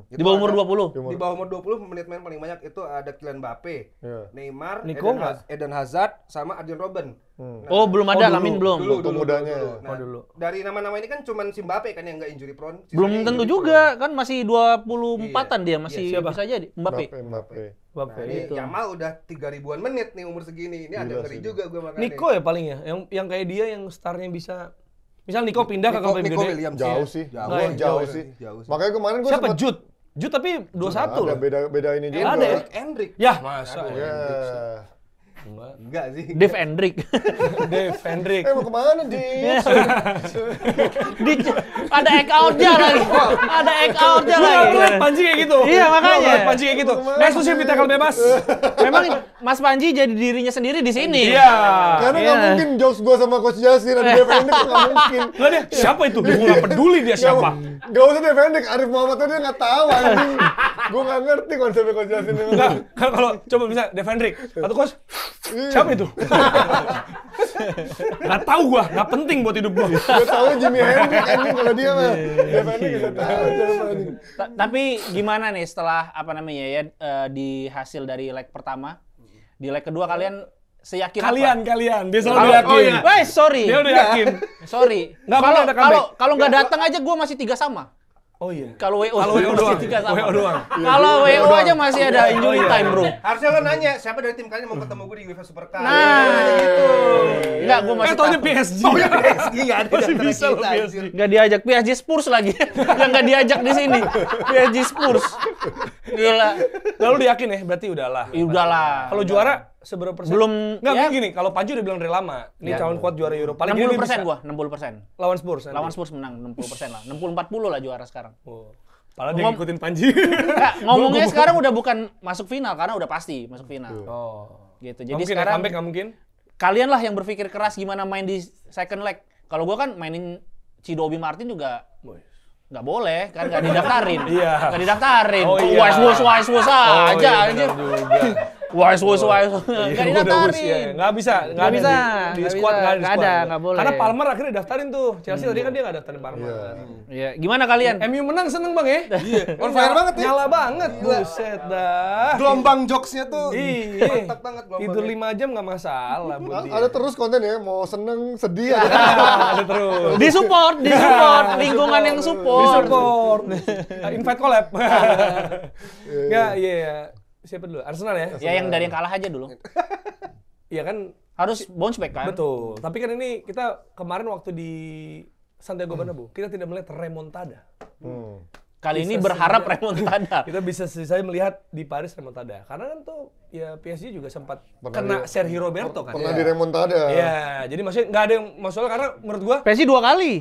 Di bawah umur 20. Di bawah umur 20 menit main paling banyak itu ada Kylian Mbappe, Iya. Neymar, Nico nggak? Eden Hazard sama Arjen Robben. Nah, Oh, belum ada, dulu. Lamin belum. dulu. Mudanya. Nah, dulu. dari nama-nama ini kan cuman si Mbappe kan yang nggak injury prone. Belum Sisanya tentu injury juga, kan masih 24-an dia, masih Iya, siapa? bisa jadi. Mbappe. Mbappe. prone. Nah, ini Yamal udah 3 ribuan menit nih umur segini. Ini Gila ada ngeri sih. juga gue makanya. Nico ya paling ya, yang kayak dia yang startnya bisa. Misal Nico pindah ke klub lebih Nico gede. Williams. Jauh sih. Jauh, Nggak, Jauh jauh sih. jauh sih. Makanya kemarin gue Siapa? Jude tapi 21 ada loh. beda ini juga. Ada ya? Hendrik. Ya, masa Aduh, ya. Ya. Enggak sih. Dave Hendrik. Dave Hendrik. Mau kemana di? Ada egg out-nya lagi. Ada egg out-nya Gue lagi. ngeliat Panji kayak gitu. Iya, makanya. Gua ngeliat Panji kayak gitu. Eksklusif di tackle bebas. Memang Mas Panji jadi dirinya sendiri di sini. Iya. Karena nggak Iya. mungkin jokes gue sama Coach Jasir dan Defender nggak mungkin. Lah dia siapa itu? Gue nggak peduli dia siapa. Gak usah Defender, Arif Muhammad tuh dia nggak tahu anjing. Gue nggak ngerti konsepnya Coach Jasir. Enggak, kalau coba bisa Dave Hendrik atau Coach, siapa itu? Nggak tahu gua, nggak penting buat hidup gua. Gue tahu Jimi Hendrix anjing kalau dia mah. Defender nggak tahu siapa anjing. Tapi gimana nih setelah apa namanya ya di hasil dari leg pertama, di leg kedua kalian seyakin Kalian, apa? dia selalu Kalau- yakin. Weh, sorry. Dia udah yakin. Sorry. Nggak boleh ada comeback. Kalau nggak datang aja gua masih 3 sama. Oh iya. Kalau WO Kalau WO masih doang. 3 sama. WO doang. Kalau WO aja masih ada injury time, Bro. Harusnya lo nanya siapa dari tim kalian mau ketemu gue di UEFA Super Cup. Nah, gitu. Enggak, gua masih Taunya takut. PSG. Oh ya PSG nggak ada di Masih antara bisa lo kita, PSG. anjir. Nggak diajak PSG Spurs lagi. Yang nggak diajak di sini. PSG Spurs. Gila. Lalu dia yakin ya, berarti udahlah. Ya udahlah. Kalau juara seberapa persen? Belum, Nggak, ya. gini, kalau Panji udah bilang dari lama. Ini Ya. calon kuat juara Euro. Paling gini dia 60% bisa. gua, 60%. Lawan Spurs nanti. Lawan Spurs menang 60% lah. 60-40 lah juara sekarang. Oh. Padahal dia ngikutin Panji. Nggak, ngomongnya sekarang udah bukan masuk final karena udah pasti masuk final. Oh. Gitu. Nggak Jadi mungkin ya, sekarang comeback nggak mungkin. kalian lah yang berpikir keras gimana main di second leg. Kalau gua kan mainin Cidobi Martin juga nggak boleh kan, nggak didaftarin. Iya. Nggak didaftarin. Oh, Kok iya. wise aja iya, anjir. benar juga. Wise. Iya, Nggak udah wis, ya. didaftarin. Nggak bisa, Nggak ada bisa, di nggak squad, bisa. nggak di Nggak squad. ada, nggak boleh. Karena Palmer akhirnya daftarin tuh. Chelsea tadi kan dia nggak daftarin Palmer. Iya. kan. Iya. Gimana kalian? MU menang seneng bang ya? Iya. On fire banget ya. Nyala banget. Buset dah. Gelombang jokesnya tuh Iya. mantap banget gelombangnya. Tidur 5 jam nggak masalah buat dia. Ada terus konten ya, mau seneng, sedih ada. Ada terus. Disupport, lingkungan yang Di support. support. Invite collab. Nggak, iya. Siapa dulu? Arsenal ya? Ya yang dari yang kalah aja dulu. Iya kan. Harus bounce back kan? Betul. Tapi kan ini kita kemarin waktu di Santiago Bernabeu, kita tidak melihat remontada. Kali ini Bisa berharap saja. remontada. Kita bisa saya melihat di Paris remontada. Karena kan tuh ya PSG juga sempat Pernah kena dia- Sergio Roberto kan. Pernah di remontada. Iya, jadi maksudnya nggak ada yang masalah karena menurut gua PSG 2 kali.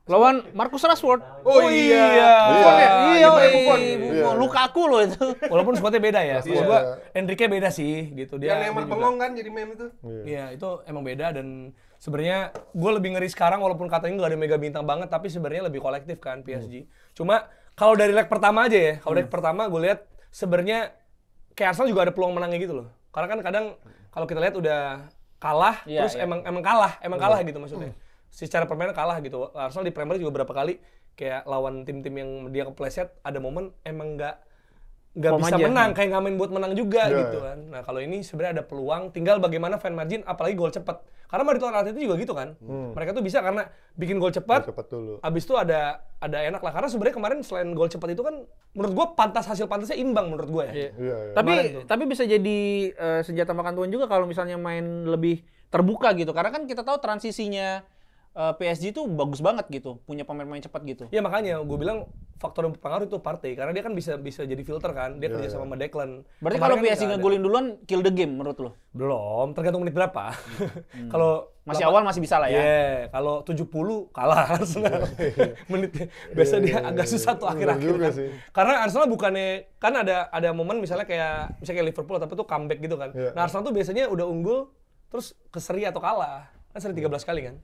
Lawan Marcus Rashford. Oh iya. Buffon ya? Iya, Buffon. Iya. Lukaku loh itu. Walaupun squadnya beda ya. Maksud Iya. gua Enrique beda sih gitu dia. Yang Neymar dia juga- bengong kan jadi meme itu. Iya, itu emang beda dan sebenarnya gue lebih ngeri sekarang walaupun katanya nggak ada mega bintang banget tapi sebenarnya lebih kolektif kan PSG. Cuma kalau dari leg pertama aja ya, kalau leg pertama gue lihat sebenarnya kayak Arsenal juga ada peluang menangnya gitu loh. Karena kan kadang kalau kita lihat udah kalah Iya, terus iya. emang kalah gitu maksudnya. Secara permainan kalah gitu. Arsenal di Premier League juga berapa kali kayak lawan tim-tim yang dia kepleset ada momen emang nggak Form bisa aja. menang, kayak nggak main buat menang juga Iya, gitu kan. Nah kalau ini sebenarnya ada peluang, tinggal bagaimana fan margin, apalagi gol cepat. Karena Madrid lawan Atletico juga gitu kan. Mereka tuh bisa karena bikin gol cepat, Cepat dulu. abis itu ada enak lah. Karena sebenarnya kemarin selain gol cepat itu kan, menurut gua hasil pantasnya imbang menurut gua ya. Iya, iya. Tapi bisa jadi senjata makan tuan juga kalau misalnya main lebih terbuka gitu. Karena kan kita tahu transisinya PSG tuh bagus banget gitu, punya pemain-pemain cepat gitu. Ya makanya gue bilang faktor yang berpengaruh itu Partey karena dia kan bisa jadi filter kan. Dia kerja sama Declan. Berarti Kemarin kalau kan PSG nggak ada. ngegolin duluan, kill the game menurut lo? Belum, tergantung menit berapa. Kalau Masih awal masih bisa lah ya. Iya, kalau 70 kalah Arsenal. Menitnya biasa dia agak susah tuh akhir-akhir juga kan. sih. Karena Arsenal bukannya kan ada momen misalnya kayak Liverpool tapi tuh comeback gitu kan. Iya. Nah, Arsenal tuh biasanya udah unggul terus keseri atau kalah. Kan seri 13 kali kan.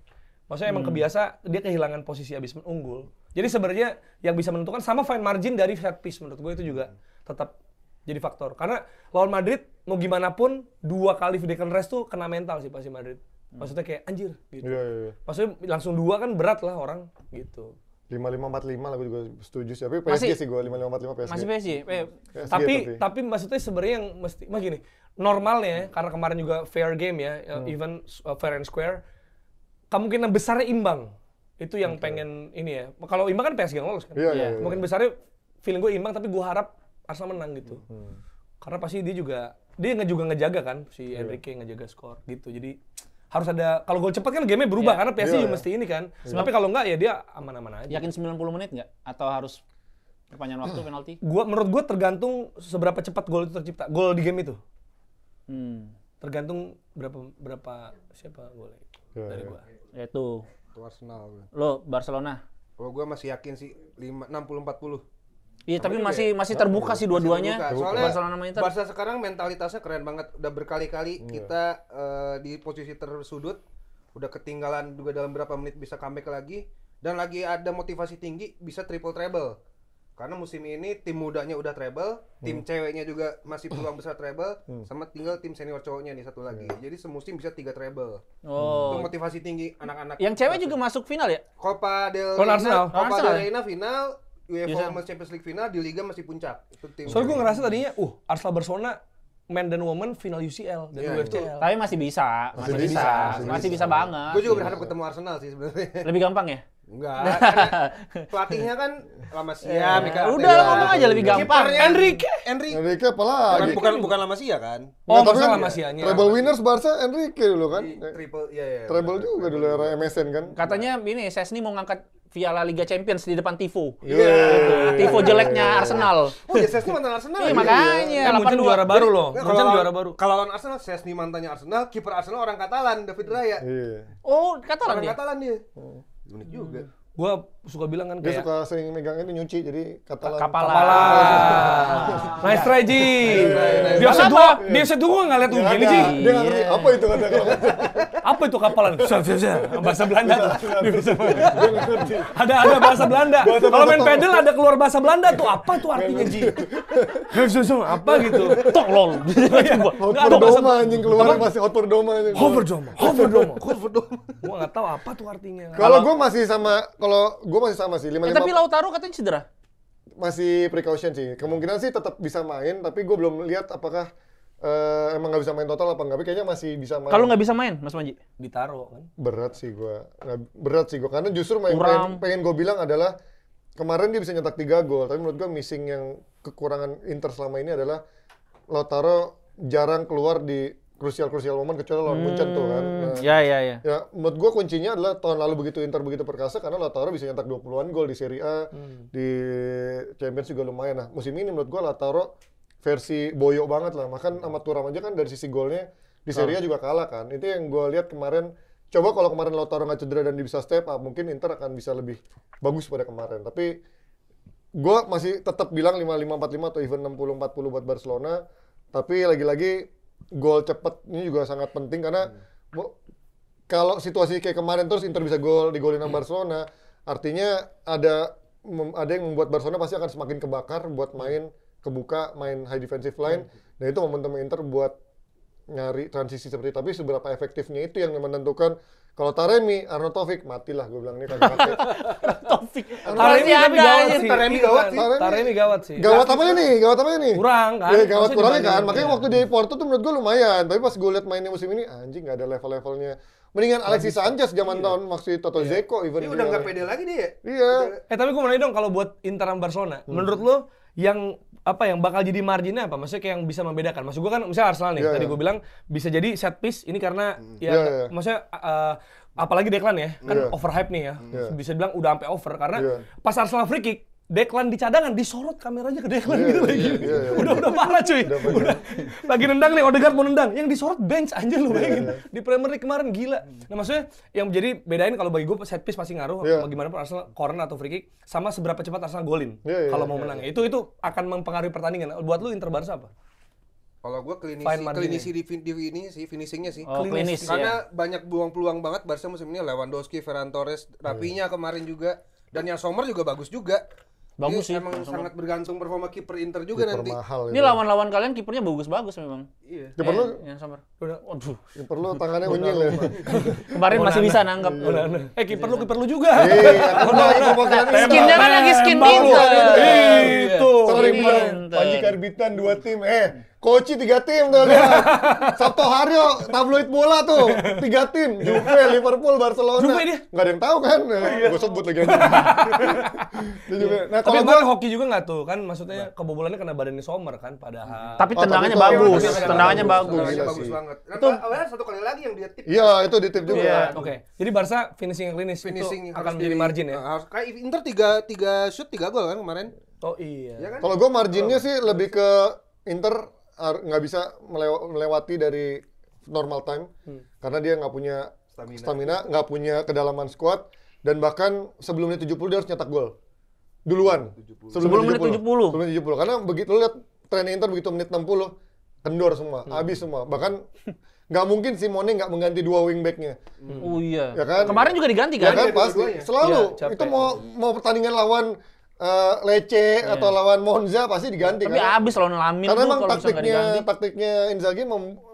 Maksudnya emang kebiasa dia kehilangan posisi abis unggul. Jadi sebenarnya yang bisa menentukan sama fine margin dari set piece menurut gue itu juga tetap jadi faktor. Karena lawan Madrid mau gimana pun 2 kali Declan Rice tuh kena mental sih pasti Madrid. Maksudnya kayak anjir gitu. Iya. Maksudnya langsung 2 kan berat lah orang gitu. 5-5-4-5 lah gue juga setuju sih. Tapi PSG sih gue 5-5-4-5 PSG. Masih PSG. Tapi maksudnya sebenarnya yang mesti gini, normalnya karena kemarin juga fair game ya, even fair and square, kemungkinan besarnya imbang. Itu yang pengen ini ya. Kalau imbang kan PSG yang lolos kan. Iya. Mungkin besarnya feeling gue imbang, tapi gue harap Arsenal menang gitu. Karena pasti dia juga ngejaga kan si Enrique ngejaga skor gitu. Jadi harus ada, kalau gol cepat kan game-nya berubah karena PSG juga mesti ini kan. Tapi kalau enggak ya dia aman-aman aja. Yakin 90 menit nggak? Atau harus perpanjangan waktu penalti? Menurut gue tergantung seberapa cepat gol itu tercipta. Gol di game itu. Tergantung berapa siapa golnya dari gua. Itu Arsenal gue. lo Barcelona. Kalau gue masih yakin sih 60-40. Iya, tapi masih terbuka sih dua-duanya. Soalnya Barcelona sama Inter. Barca sekarang mentalitasnya keren banget. Udah berkali-kali kita di posisi tersudut, udah ketinggalan juga dalam berapa menit bisa comeback lagi, dan lagi ada motivasi tinggi bisa triple treble. Karena musim ini tim mudanya udah treble, tim ceweknya juga masih peluang besar treble, sama tinggal tim senior cowoknya nih satu lagi. Jadi semusim bisa 3 treble. Itu motivasi tinggi anak-anak. Yang cewek juga masuk final ya? Copa del Lawan Arsenal. Copa del Reina final, UEFA Women's Champions League final, di Liga masih puncak. Itu tim. Soalnya gue ngerasa tadinya, Arsenal Barcelona men dan woman final UCL dan UFCL. Tapi masih bisa. Masih bisa banget. Gue juga berharap ketemu Arsenal sih sebenarnya. Lebih gampang ya? Enggak, karena pelatihnya kan Lama Sia, Udah ngomong aja lebih gampang. Enrique apa lagi? bukan Lama Sia kan? Oh, masalah Masianya. Treble winners Barca Enrique dulu kan. Triple, iya. Treble juga dulu era MSN kan. Katanya ini Szczęsny mau ngangkat Piala Liga Champions di depan Tifo. Iya. Tifo jeleknya Arsenal. Oh, ya Szczęsny mantan Arsenal. Iya, makanya. Kan Munchen juara baru loh. Munchen juara baru. Kalau lawan Arsenal, Szczęsny mantannya Arsenal, kiper Arsenal orang Katalan, David Raya. Iya. Oh, Katalan Orang dia. Katalan dia. Unik juga. Gue suka bilang kan Dia kayak suka sering megang ini nyuci jadi Katalan. Nice try Ji. Dia sedua nggak lihat gini Ji. Dia nggak ngerti apa itu kata-kata. Apa itu kapalan? Bahasa Belanda tuh. Ada bahasa Belanda. Kalau main pedal ada keluar bahasa Belanda tuh. Apa tuh artinya Ji? Apa gitu? Tolol. Hotperdoma anjing keluar masih Hotperdoma. Hoverdome. Gua nggak tahu apa tuh artinya. Kalau gue masih sama sih 5-5. Tapi Lautaro katanya cedera. Masih precaution sih. Kemungkinan sih tetap bisa main, tapi gue belum lihat apakah emang nggak bisa main total apa enggak. Tapi kayaknya masih bisa main. Kalau nggak bisa main, Mas Manji? Ditaruh kan. Berat sih gue. Karena justru pengen gue bilang adalah kemarin dia bisa nyetak 3 gol, tapi menurut gue missing yang kekurangan Inter selama ini adalah Lautaro jarang keluar di krusial momen kecuali lawan Munchen tuh kan. Nah, Ya. ya menurut gua kuncinya adalah tahun lalu begitu Inter begitu perkasa karena Lautaro bisa nyetak 20-an gol di Serie A, di Champions juga lumayan. Nah, musim ini menurut gua Lautaro versi boyo banget lah. Makan sama Thuram aja kan dari sisi golnya di Serie A juga kalah kan. Itu yang gua lihat kemarin. Coba kalau kemarin Lautaro nggak cedera dan dia bisa step up, mungkin Inter akan bisa lebih bagus pada kemarin. Tapi gua masih tetap bilang 5-5-4-5 atau even 60-40 buat Barcelona. Tapi lagi-lagi gol cepat ini juga sangat penting karena kalau situasi kayak kemarin terus Inter bisa digolin sama Barcelona, artinya ada yang membuat Barcelona pasti akan semakin kebakar buat main kebuka, main high defensive line. Dan itu momentum Inter buat nyari transisi seperti itu. Tapi seberapa efektifnya itu yang menentukan. Kalau Taremi, Arnautovic, matilah gue bilang ini kagak mati. Taufik. Taremi tapi gawat sih. Taremi gawat sih. Gawat apanya nih? Kurang kan? Ya, gawat kurangnya kan. Makanya waktu di Porto tuh menurut gue lumayan. Tapi pas gue liat mainnya musim ini, anjing nggak ada level-levelnya. Mendingan Alexis Sanchez zaman tahun waktu Toto Zeko. Ini udah nggak pede lagi dia. Iya. Tapi gue mau nanya dong kalau buat Inter sama Barcelona, menurut lo yang bakal jadi marginnya apa? Maksudnya kayak yang bisa membedakan. Maksud gue kan misalnya Arsenal nih, tadi gue bilang bisa jadi set piece ini karena maksudnya apalagi Declan ya, kan overhype nih ya. Bisa bilang udah sampai over karena pas Arsenal free kick, Declan di cadangan disorot kameranya ke Declan gitu lagi. Udah parah cuy. Udah lagi nendang nih, Odegaard mau nendang, yang disorot bench anjir lu bayangin. Di Premier League kemarin gila. Nah, maksudnya yang jadi bedain kalau bagi gue set piece pasti ngaruh bagaimana Arsenal corner atau free kick sama seberapa cepat Arsenal golin kalau mau menang. Itu akan mempengaruhi pertandingan. Buat lu Inter Barca apa? Kalau gue finishingnya sih. Klinis karena banyak peluang banget Barca musim ini. Lewandowski, Ferran Torres, Rafinha kemarin juga, dan yang Sommer juga bagus juga. Bagus sih. Emang sangat bergantung performa kiper Inter juga Kiper nanti. mahal Ini itu. lawan-lawan kalian kipernya bagus-bagus memang. Iya. Kiper lu, Yang sabar. Udah. kiper lu tangannya unyil ya. Kemarin masih bisa nangkep. Kiper lu juga. Iya, kan lagi perwakilan Inter. Skinnya kan lagi skin Tembak lu. Inter. Itu. Sering bilang Inter. Panji Karbitan 2 tim. Koci 3 tim tuh lihat. Sabto Haryo tabloid bola tuh 3 tim. Juve, Liverpool, Barcelona. Juve dia? Nggak ada yang tahu kan? Gue sebut lagi aja. Dia Juve. Nah, Tapi kalau kemarin gua hoki juga nggak tuh kan? Maksudnya kebobolannya kena badannya Sommer kan padahal. Tapi Oh, tendangannya tapi itu- bagus. tapi Tendangannya bagus. Tendangannya Gila bagus sih. banget. Nah, Itu- awalnya satu kali lagi yang dia tip. iya, itu di tip juga. Iya. Oke. Jadi Barca finishing yang klinis Finishing itu akan menjadi margin ya. Harus kayak Inter 3 shoot 3 gol kan kemarin. Oh iya. Iya kan? Kalau gue marginnya sih lebih ke Inter nggak bisa melewati dari normal time karena dia nggak punya stamina, nggak punya kedalaman squad, dan bahkan sebelumnya 70 dia harus nyetak gol duluan. Sebelum menit 70. Sebelum menit 70. Karena begitu lu lihat tren Inter begitu menit 60 kendor semua, habis semua. Bahkan nggak mungkin Simone nggak mengganti 2 wingback-nya. Oh iya. Ya kan? Kemarin juga diganti Ya kan? kan pasti dua-duanya. selalu Iya, capek. itu mau pertandingan lawan Lecce atau lawan Monza pasti diganti. Tapi karena- abis lawan Lamin karena tuh emang kalau misalnya nggak diganti. taktiknya Inzaghi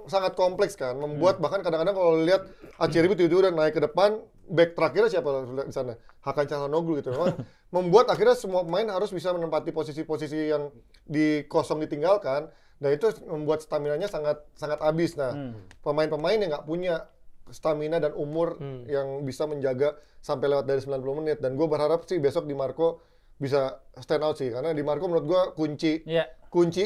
sangat kompleks kan, membuat bahkan kadang-kadang kalau lihat Acerbi tiba-tiba udah naik ke depan, back terakhirnya siapa di sana? Hakan Calhanoglu gitu. Memang membuat akhirnya semua pemain harus bisa menempati posisi-posisi yang kosong ditinggalkan, dan itu membuat staminanya sangat sangat habis. Nah, pemain-pemain yang nggak punya stamina dan umur yang bisa menjaga sampai lewat dari 90 menit, dan gue berharap sih besok Di Marco bisa stand out sih, karena Di Marco menurut gua kunci Iya.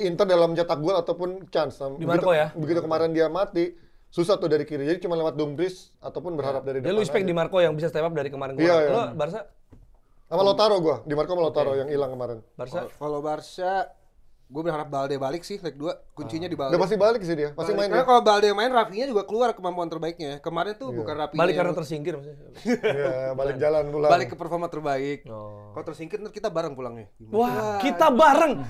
Inter dalam cetak gol ataupun chance. Nah, Di Marco ya? Begitu kemarin dia mati, susah tuh dari kiri. Jadi cuma lewat Dumfries ataupun berharap dari Ya depan. lu expect aja. Di Marco yang bisa step up dari kemarin. Iya, iya. Lo Barca? Sama Lautaro gua, Di Marco sama Lautaro yang hilang kemarin. Barca? Kalau Barca, gue berharap Balde balik sih leg 2. Kuncinya di Balde. Udah pasti balik sih dia, pasti main Karena dia. kalau Balde main, Rafinya juga keluar kemampuan terbaiknya. Kemarin tuh bukan Rafinya. Balik karena yang- tersingkir maksudnya. Iya, balik jalan pulang. balik ke performa terbaik. Oh. Kalau tersingkir ntar kita bareng pulangnya. Wah, kita bareng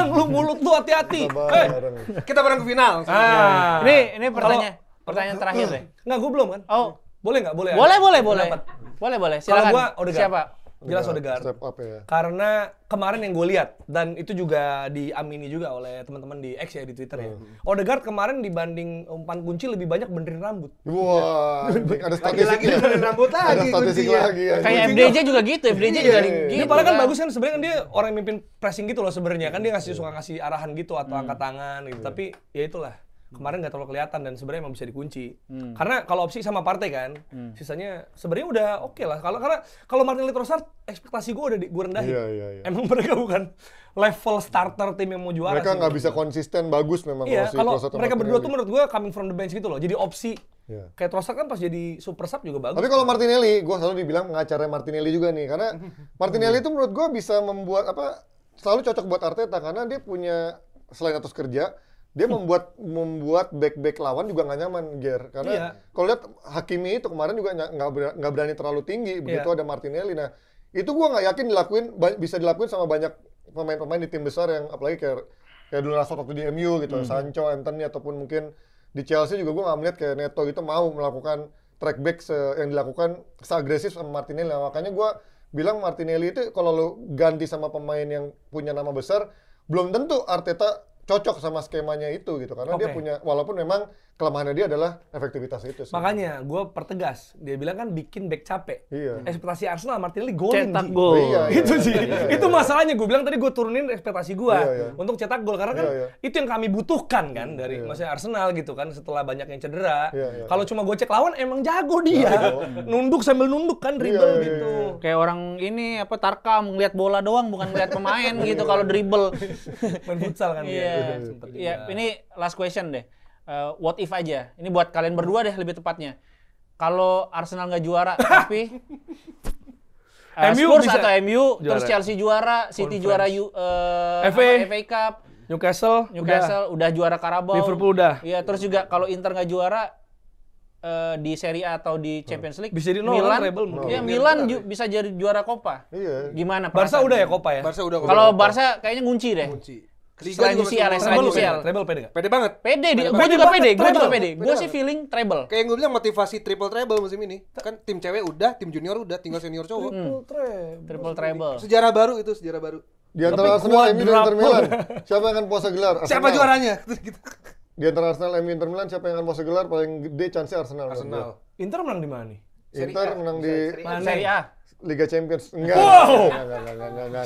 lu mulut lu hati-hati. Hei. Bareng. Kita bareng ke final. Ah. Ini pertanyaan terakhir deh. Nggak, gue belum kan? Oh, Boleh nggak? Boleh. boleh. Pendapat. Boleh. Kalau Silakan. gua Odegaard. Siapa? Jelas Odegaard. Step up ya. Karena kemarin yang gue lihat, dan itu juga diamini juga oleh teman-teman di X ya, di Twitter ya. Odegaard kemarin dibanding umpan kunci lebih banyak benerin rambut. Wah, ada Lagi-lagi statistiknya. benerin rambut Ada lagi statistik kuncinya. lagi ya. Kayak FDJ juga gitu. FDJ juga Iya. gitu. Ini padahal kan bagus kan sebenarnya kan dia orang yang mimpin pressing gitu loh sebenarnya. Kan dia suka kasih arahan gitu atau angkat tangan gitu. Tapi ya itulah. Kemarin nggak terlalu kelihatan dan sebenarnya emang bisa dikunci. Karena kalau opsi sama partai kan, sisanya sebenarnya udah oke lah. Kalau Martinelli Trossard ekspektasi gue udah gue rendahin. Iya. Emang mereka bukan level starter tim yang mau juara. Mereka sih. nggak bisa konsisten bagus memang Iya, si kalau Trossard sama mereka berdua tuh Martinelli. menurut gue coming from the bench gitu loh. Jadi opsi Iya. kayak Trossard kan pas jadi super sub juga bagus. Tapi kalau Martinelli, gue selalu dibilang pengacaranya Martinelli juga nih, karena Martinelli itu menurut gue bisa membuat selalu cocok buat Arteta karena dia punya selain atas kerja, dia membuat back lawan juga nggak nyaman, Ger. Karena Iya. kalau lihat Hakimi itu kemarin juga nggak berani terlalu tinggi begitu Iya. ada Martinelli. Nah itu gue nggak yakin bisa dilakuin sama banyak pemain-pemain di tim besar yang apalagi kayak dulu Rashford waktu di MU gitu, Sancho, Anthony ataupun mungkin di Chelsea juga gue nggak melihat kayak Neto gitu mau melakukan track back yang dilakukan seagresif sama Martinelli. Nah, makanya gue bilang Martinelli itu kalau lo ganti sama pemain yang punya nama besar, belum tentu Arteta cocok sama skemanya itu gitu, karena dia Oke. punya, walaupun memang kelemahannya dia adalah efektivitas itu sih. Makanya gue pertegas, dia bilang kan bikin back capek. Iya. Ekspektasi Arsenal Martinelli golin. Cetak Ji. gol. Iya, iya. Itu sih. Iya, Itu iya. masalahnya gue bilang tadi gue turunin ekspektasi gue Iya, iya. untuk cetak gol karena kan Iya, iya. itu yang kami butuhkan kan dari maksudnya Arsenal gitu kan setelah banyak yang cedera. Iya, iya. Kalau cuma gue cek lawan emang jago dia. Nunduk sambil nunduk kan dribble Iya, iya, gitu. Kayak orang ini Tarkam ngeliat bola doang bukan ngeliat pemain gitu kalau dribble. Main futsal kan dia. Iya. Sempet juga. Iya, ini last question deh. What if aja. Ini buat kalian berdua deh lebih tepatnya. Kalau Arsenal nggak juara tapi MU Spurs bisa atau MU, terus juara. Chelsea juara, City juara FA Cup, Newcastle udah juara Carabao. Liverpool udah. Iya, terus juga kalau Inter nggak juara di Serie A atau di Champions League, Bisa jadi nol, Milan, treble mungkin. ya Milan bisa jadi juara Copa. Iya. Gimana? Barca perasaan? udah ya Copa ya? Barca udah Kalau Barca kayaknya ngunci deh. kunci. Liga selain juga UCL, masih selain Treble UCL. Treble pede nggak? Pede banget. Pede, gue Pede juga banget, pede, gue juga treble. pede. Gue sih feeling treble. Kayak yang gue bilang motivasi triple musim ini. Kan tim cewek udah, tim junior udah, tinggal senior cowok. Triple treble. Sejarah baru itu, sejarah baru. Di antara Arsenal, MU dan Inter Milan, siapa yang akan puasa gelar? Siapa Arsenal. juaranya? Gitu. Di antara Arsenal, MU, Inter Milan, siapa yang akan puasa gelar? Paling gede chance-nya Arsenal. Arsenal. Inter menang di mana nih? Inter menang di Mana? Serie A. Liga Champions. Enggak. Wow. Enggak.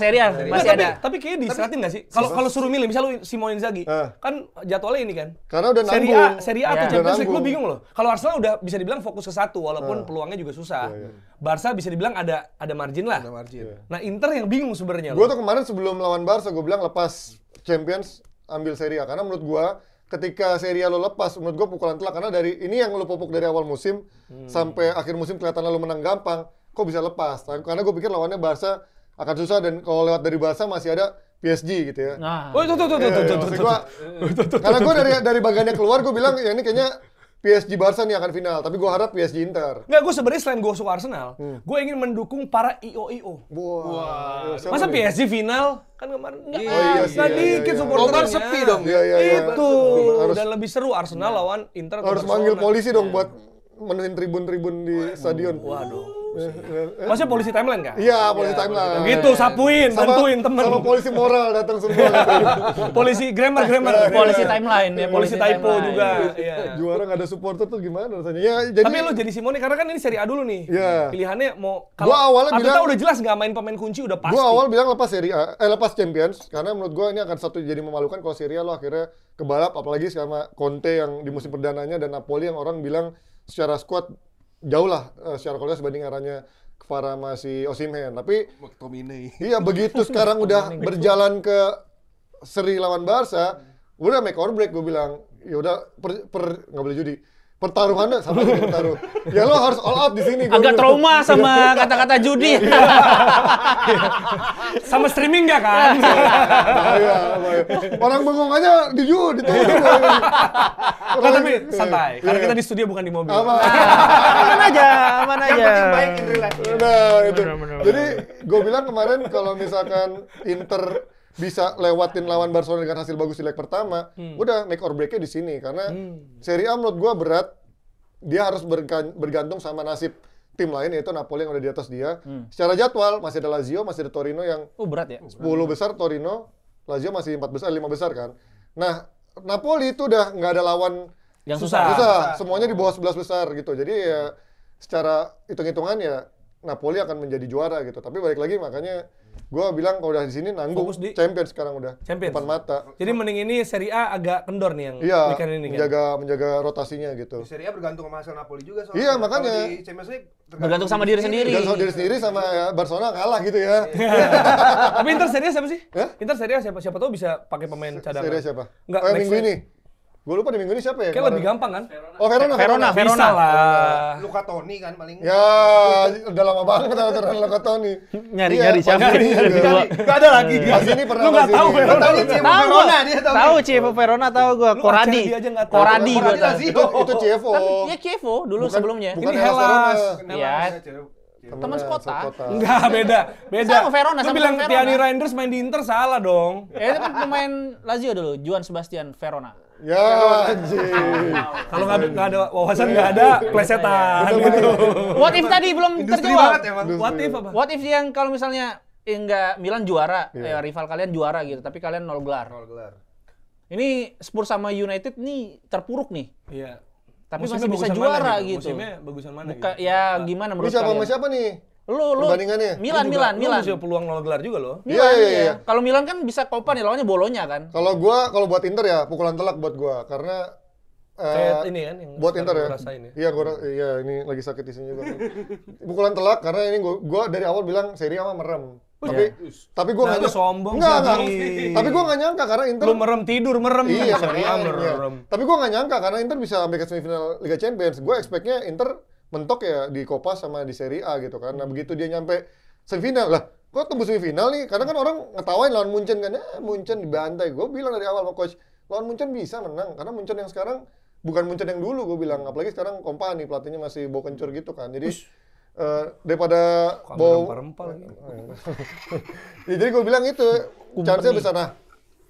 Serie A masih ada. Tapi kayaknya diseratin nggak sih? Kalau suruh milih, misal lu Simone Inzaghi, kan jadwalnya ini kan. Karena udah nanggung. Serie A Iya. atau Champions League, Udah lu nanggung. bingung loh. Kalau Arsenal udah bisa dibilang fokus ke satu, walaupun peluangnya juga susah. Barca bisa dibilang ada margin lah. Ada margin. Nah Inter yang bingung sebenarnya. Gue tuh kemarin sebelum lawan Barca, gue bilang lepas Champions, ambil Serie A. Karena menurut gue, ketika Serie A lo lepas, menurut gue pukulan telak. Karena dari ini yang lo pupuk dari awal musim, sampai akhir musim kelihatan lo menang gampang, kok bisa lepas? Karena gue pikir lawannya Barca akan susah, dan kalau lewat dari Barca masih ada PSG gitu ya. Nah, Oh itu. Maksud gua, karena gue dari bagiannya keluar, gue bilang ya ini kayaknya PSG Barca nih akan final, tapi gue harap PSG Inter. Nggak, gue sebenarnya selain gue suka Arsenal, gue ingin mendukung para IO. Wah. Siapa Masa nih? PSG final? Kan kemarin nggak iya sih, ada iya, dikit iya. supporternya. Nobar sepi dong. Iya. Itu. Harus- Dan lebih seru Arsenal lawan Inter atau Harus Barcelona. manggil polisi dong buat menuhin tribun-tribun di stadion. Waduh. Maksudnya polisi timeline kan? Iya, polisi timeline. Gitu, sapuin, bantuin temen. Sama polisi moral datang semua. gitu. Polisi grammar. polisi timeline ya, Polisi typo timeline. juga. Iya. Juara nggak ada supporter tuh gimana rasanya? Ya, jadi Tapi lu jadi Simone karena kan ini Serie A dulu nih. Iya. Pilihannya mau Gua awalnya Arteta bilang- udah jelas nggak main pemain kunci udah pasti. gue awal bilang lepas Serie A, lepas Champions, karena menurut gue ini akan satu jadi memalukan kalau Serie A lo akhirnya kebalap, apalagi sama Conte yang di musim perdananya dan Napoli yang orang bilang secara squad jauh lah secara kualitas sebanding arahnya Kvara masih Osimhen. Tapi McTominay. iya begitu sekarang udah berjalan ke seri lawan Barca, udah make or break gue bilang. Ya udah nggak boleh judi. Pertaruhannya sama aja bertaruh. Ya lo harus all out di sini. gua Agak bilang. trauma sama kata-kata judi. Sama streaming nggak kan? Bahaya. Orang bengong aja di judi tuh. Nah, tapi santai. Karena kita di studio bukan di mobil. Apa? Aman aja. Yang penting baik in real life. Nah, itu. Jadi gue bilang kemarin kalau misalkan Inter bisa lewatin lawan Barcelona dengan hasil bagus di leg pertama, udah make or break-nya di sini karena Serie A menurut gue berat. Dia harus bergantung sama nasib tim lain yaitu Napoli yang udah di atas dia. Secara jadwal masih ada Lazio, masih ada Torino yang Berat ya. 10 besar, Torino, Lazio masih 4 besar, 5 besar kan. Nah, Napoli itu udah nggak ada lawan Yang susah. semuanya di bawah 11 besar gitu. Jadi ya secara hitung-hitungan ya Napoli akan menjadi juara gitu. Tapi balik lagi makanya gua bilang kalau udah di sini nanggung Fokus di- Champions sekarang udah Champions. depan mata. Jadi mending ini Serie A agak kendor nih yang Iya, weekend ini kan. menjaga rotasinya gitu. Di Serie A bergantung sama hasil Napoli juga soalnya. Iya, makanya. Kalau di Champions League Bergantung sama diri sendiri. Dan sama diri sendiri sama ya, Barcelona kalah gitu ya. Tapi Inter Serie A siapa sih? Hah? Inter Serie A siapa? Siapa tahu bisa pakai pemain cadangan. Serie A siapa? Enggak, oh, next minggu week. ini. Gue lupa di minggu ini siapa ya? Kayak lebih gampang kan? Oh, Verona. Bisa lah. Luka Toni kan paling. Ya, udah lama banget aturan Lokatoni. Nyari siapa? Enggak ada lagi. Pas ini pernah Lu nggak pas tahu ini. Verona. Tahu Cimo Tahu Verona gua. dia tahu. Tahu Chievo Verona tahu gua. Lu Koradi. aceh dia aja nggak tahu. Koradi gua Koradi tahu. Lazio. Itu Chievo. Iya Chievo dulu sebelumnya. Bukan Ini Hellas Hellas. Verona. Iya. Temennya Teman sekota. Enggak, beda. Sama Verona, Lu sama bilang Verona. Tiani Reinders main di Inter salah dong. Ya itu kan pemain Lazio dulu, Juan Sebastian Verona. Ya, anjing. Kalau nggak ada wawasan nggak ada plesetan gitu. What if tadi belum Industri terjawab? banget emang. What if apa? What if yang kalau misalnya enggak Milan juara, rival kalian juara gitu, tapi kalian 0 gelar. Nol gelar. Ini Spurs sama United nih terpuruk nih. Iya. Tapi Musimnya masih bisa bagusan mana juara gitu. Musimnya bagusan mana Buka, gitu? ya gimana Ini menurut siapa kalian? sama siapa nih? Lu Perbandingannya? Milan. Lu masih peluang 0 gelar juga loh. Milan, Iya. iya. Kalau Milan kan bisa Copa nih, lawannya Bolonya kan. Kalau buat Inter ya pukulan telak buat gua karena Kayak ini kan yang buat sekarang Inter ya. gua rasain ya. Iya, iya ini lagi sakit di sini juga. Pukulan telak karena ini gua dari awal bilang Serie A mah merem. Tapi gua Nah, nggak lu sombong Nggak. sih. Tapi gua nggak nyangka karena Inter Lu merem tidur, merem Iya, Serie A makanya. merem. Tapi gue nggak nyangka karena Inter bisa sampai ke semifinal Liga Champions. Gue expect-nya Inter mentok ya di Copa sama di Serie A gitu kan. Nah begitu dia nyampe semifinal lah, kok tembus semifinal nih? Karena kan orang ngetawain lawan Munchen kan, Munchen dibantai. Gue bilang dari awal sama coach, lawan Munchen bisa menang karena Munchen yang sekarang bukan Munchen yang dulu. Gue bilang, apalagi sekarang Kompany pelatihnya masih bau kencur gitu kan. Jadi daripada bau Rempah-rempah lagi. ya, jadi gue bilang itu chance-nya besar. Nah,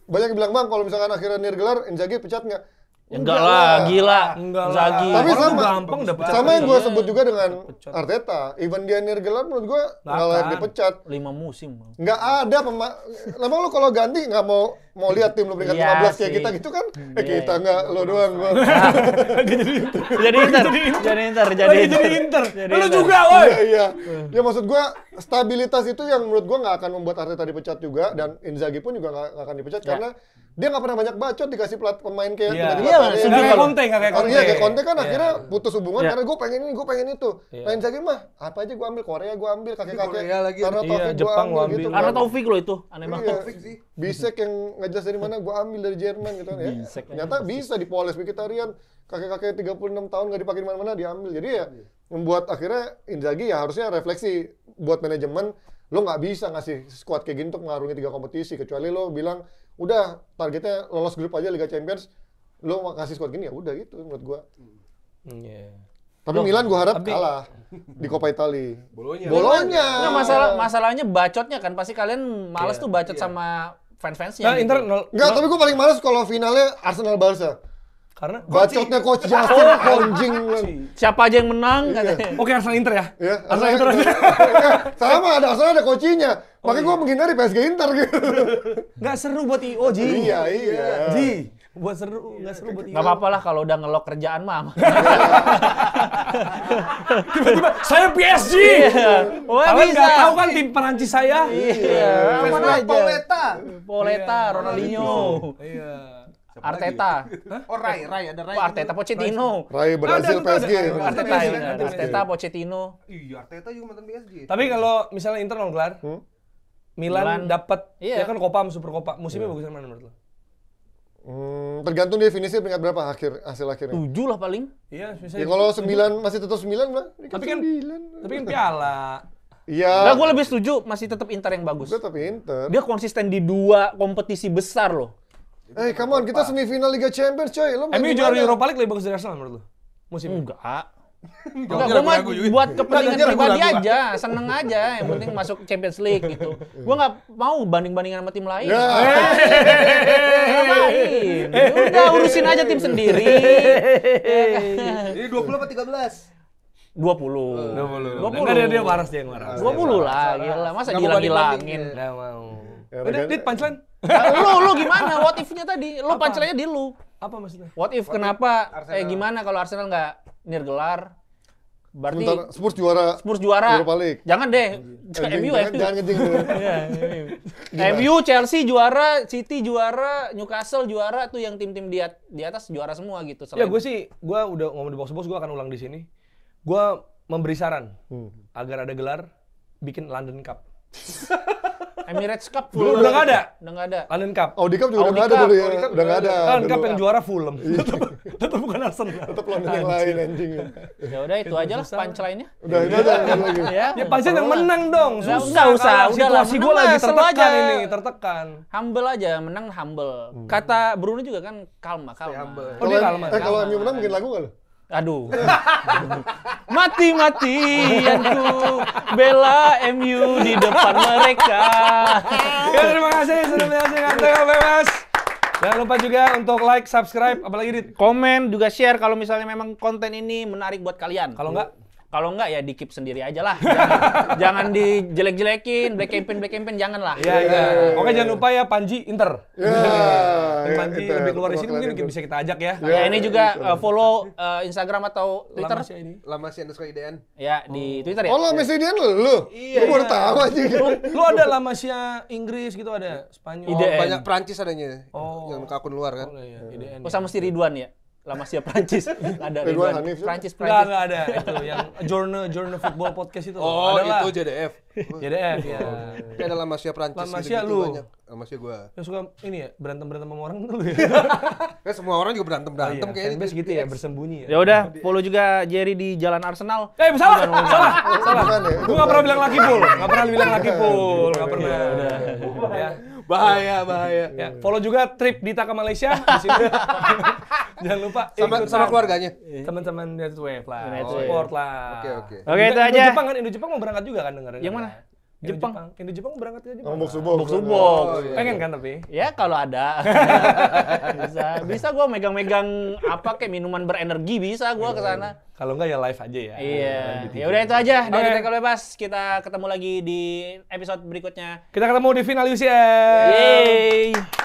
banyak yang bilang, Bang, kalau misalkan akhirnya Nir gelar, Inzaghi pecat nggak? Enggak lah, gila. Enggak lah. Zagi. Tapi Orang sama, gampang udah pecat. sama yang gue Iya. sebut juga dengan Pecat. Arteta. Even dia Nir gelar, menurut gue Nggak nggak layak akan. dipecat. 5 musim. Bang. Nggak ada emang lu kalau ganti nggak mau lihat tim lu peringkat Iya 15 kayak sih. kita gitu kan? Iya, Kita nggak, lo doang. Bang. Jadi Inter. Lagi jadi Inter. Lu juga, woi. Iya. Ya maksud gua stabilitas itu yang menurut gua nggak akan membuat Arteta dipecat juga dan Inzaghi pun juga nggak akan dipecat Ya. karena dia nggak pernah banyak bacot dikasih pemain kayak Iya. tiba-tiba Iya, Torreira. setuju Nggak kayak kalau- Conte, nggak kayak Conte. Iya, kayak Conte kan Iya. akhirnya putus hubungan Iya. karena gue pengen ini, gue pengen itu. Iya. Nah Inzaghi mah apa aja gue ambil, Korea gue ambil, kakek-kakek Korea lagi. karena Iya, Taufik gue Jepang gua ambil ambil. gitu. Karena kan. Taufik loh itu, aneh banget. Iya. Taufik sih. Bisek yang nggak jelas dari mana gue ambil dari Jerman gitu kan ya. Bisek. Ternyata bisa dipoles Mkhitaryan, kakek-kakek 36 tahun nggak dipakai di mana-mana diambil. Jadi ya membuat akhirnya Inzaghi ya harusnya refleksi buat manajemen, lo nggak bisa ngasih squad kayak gini untuk mengarungi 3 kompetisi kecuali lo bilang udah targetnya lolos grup aja Liga Champions, lo mau kasih squad gini ya udah gitu menurut gua. Iya. Tapi Milan gua harap tapi- kalah di Coppa Italia. Bolonya. Bolonya. Nggak, masalahnya bacotnya kan pasti kalian males tuh bacot sama fans-fansnya. Nah, gitu. Inter Enggak, tapi gua paling males kalau finalnya Arsenal Barca. karena Bacotnya coach Justin anjing. Siapa aja yang menang katanya. Oke, Arsenal Inter ya. Ya, Arsenal Inter aja. sama ada Arsenal ada coachnya. Makanya gua menghindari PSG Inter gitu. Enggak seru buat IO, Ji. Iya. Ji, buat seru, enggak seru buat IO. Nggak apa-apa lah kalau udah ngelok kerjaan mah. Tiba-tiba saya PSG. Wah, Kalian bisa. nggak tahu kan tim Perancis saya? Iya, aman aja. Pauleta. Poleta, Ronaldinho, Iya. Arteta. Oh, Rai ada Rai. Oh, Arteta, Pochettino. Rai Brazil Ada, PSG. ada. Arteta, PSG, ya. ada. Arteta, Pochettino. Iya, Arteta juga mantan PSG. Tapi kalau misalnya Inter nol gelar, Milan Milan. dapat Iya. ya kan Copa sama Super Copa. Musimnya bagusan mana menurut lo? Tergantung dia finishnya peringkat berapa hasil akhirnya. 7 lah paling. Iya, Ya misalnya. kalau 9 masih tetap 9 lah. Tapi kan piala. Iya. Nah, gue lebih setuju masih tetap Inter yang bagus. Gue tapi Inter. Dia konsisten di 2 kompetisi besar loh. Come on, kita semifinal Liga Champions, coy. Lo main MU di juara mana? Europa League lebih bagus dari Arsenal menurut lo? Musim ini? Enggak. Jawabnya Enggak, gue mah ragu-ragu juga. buat kepentingan Jawabnya pribadi ragu-ragu. aja, seneng aja, yang penting masuk Champions League gitu. Gue nggak mau banding-bandingan sama tim lain. Ya. Ngapain? Udah urusin aja tim sendiri. Ini 20 apa 13? 20. 20. Enggak, dia waras dia yang waras. 20 lah, gila. Masa Nggak mau dihilang-hilangin. Enggak mau. Ya, Udah, kan- Dit, punchline. Lu gimana? What if-nya tadi? Lu punchline-nya di lu. Apa maksudnya? What if kenapa? Arsenal. Gimana kalau Arsenal nggak nirgelar? Berarti Sebentar, Spurs juara Spurs juara. Europa League. Jangan deh. MU, Jangan ngejing dulu. Iya, MU, Chelsea juara, City juara, Newcastle juara, tuh yang tim-tim di atas juara semua gitu. Ya gue sih, gue udah ngomong di box-box, gue akan ulang di sini. Gue memberi saran agar ada gelar, bikin London Cup. Emirates Cup Udah nggak ada. Udah nggak ada. London Cup. Audi Cup juga udah Audi nggak ada Cup, dulu ya. Audi Cup Udah nggak ada. London Cup dulu. yang juara Fulham. Tetap bukan Arsenal. Tetap London yang lain anjing. Ya udah itu aja lah punchline-nya. Udah ini aja nggak lagi. Ya pancen yang menang dong. Nggak Susah usah, kalah. udah lah, Situasi menang gue lagi mah, selalu tertekan aja. ini, tertekan. Humble aja, menang humble. Kata Bruno juga kan kalma. humble. Oh, dia kalma. Kalau MU menang bikin lagu nggak lo? Aduh. Mati-matianku bela MU di depan mereka. Ya, terima kasih sudah menyaksikan Tengah Bebas. Jangan lupa juga untuk like, subscribe, apalagi Dit. Komen juga share kalau misalnya memang konten ini menarik buat kalian. Kalau enggak, ya di keep sendiri aja lah. Jangan dijelek-jelekin, black campaign jangan lah. ya. Oke, jangan lupa ya Panji Inter. Ya. Panji Inter. lebih keluar di sini mungkin Inter. bisa kita ajak ya. Ya, ini juga follow Instagram atau Twitter. Lama sih ini. Lama sih IDN. Ya, di Twitter ya. Oh lah Messi dia lu. Iya. Lu baru tahu aja. Lu ada La Masia Inggris gitu ada, Spanyol. IDN. Banyak Prancis adanya. Oh. Yang ke akun luar kan. Oh, iya, IDN. Oh, sama si Ridwan ya. La Masia Prancis. Ada Ridwan Ridwan. Hanif. Prancis. Enggak ada. Itu yang Journal Football Podcast itu. Oh, Ada lah. itu JDF. JDF ya. Kayak ada Lamasia Prancis Lamasia gitu-gitu lu. banyak. Lamasia gua. Yang suka ini ya, berantem-berantem sama orang dulu ya. Kan semua orang juga berantem-berantem kayaknya. Fanbase gitu ya, bersembunyi ya. Ya udah, follow juga Jerry di Jalan Arsenal. Salah. Bukan ya. Gue nggak pernah bilang laki pool, nggak pernah bilang laki pool, nggak pernah. Ya. Bahaya. Ya, follow juga trip Dita ke Malaysia di sini. Jangan lupa ikutan Sama keluarganya. teman-teman United Wave lah, United support lah. Oke. Oke, itu aja. Indo Jepang mau berangkat juga kan dengerin. Yang mana? Indo Jepang berangkat ke Jepang. Box to box. Box to box. Pengen kan tapi. Ya kalau ada. bisa gue megang-megang apa kayak minuman berenergi bisa gue ke sana. Kalau enggak ya live aja ya. Iya. Ya udah itu aja dari Oke. Tackle Bebas. Kita ketemu lagi di episode berikutnya. Kita ketemu di final UCL. Yeay.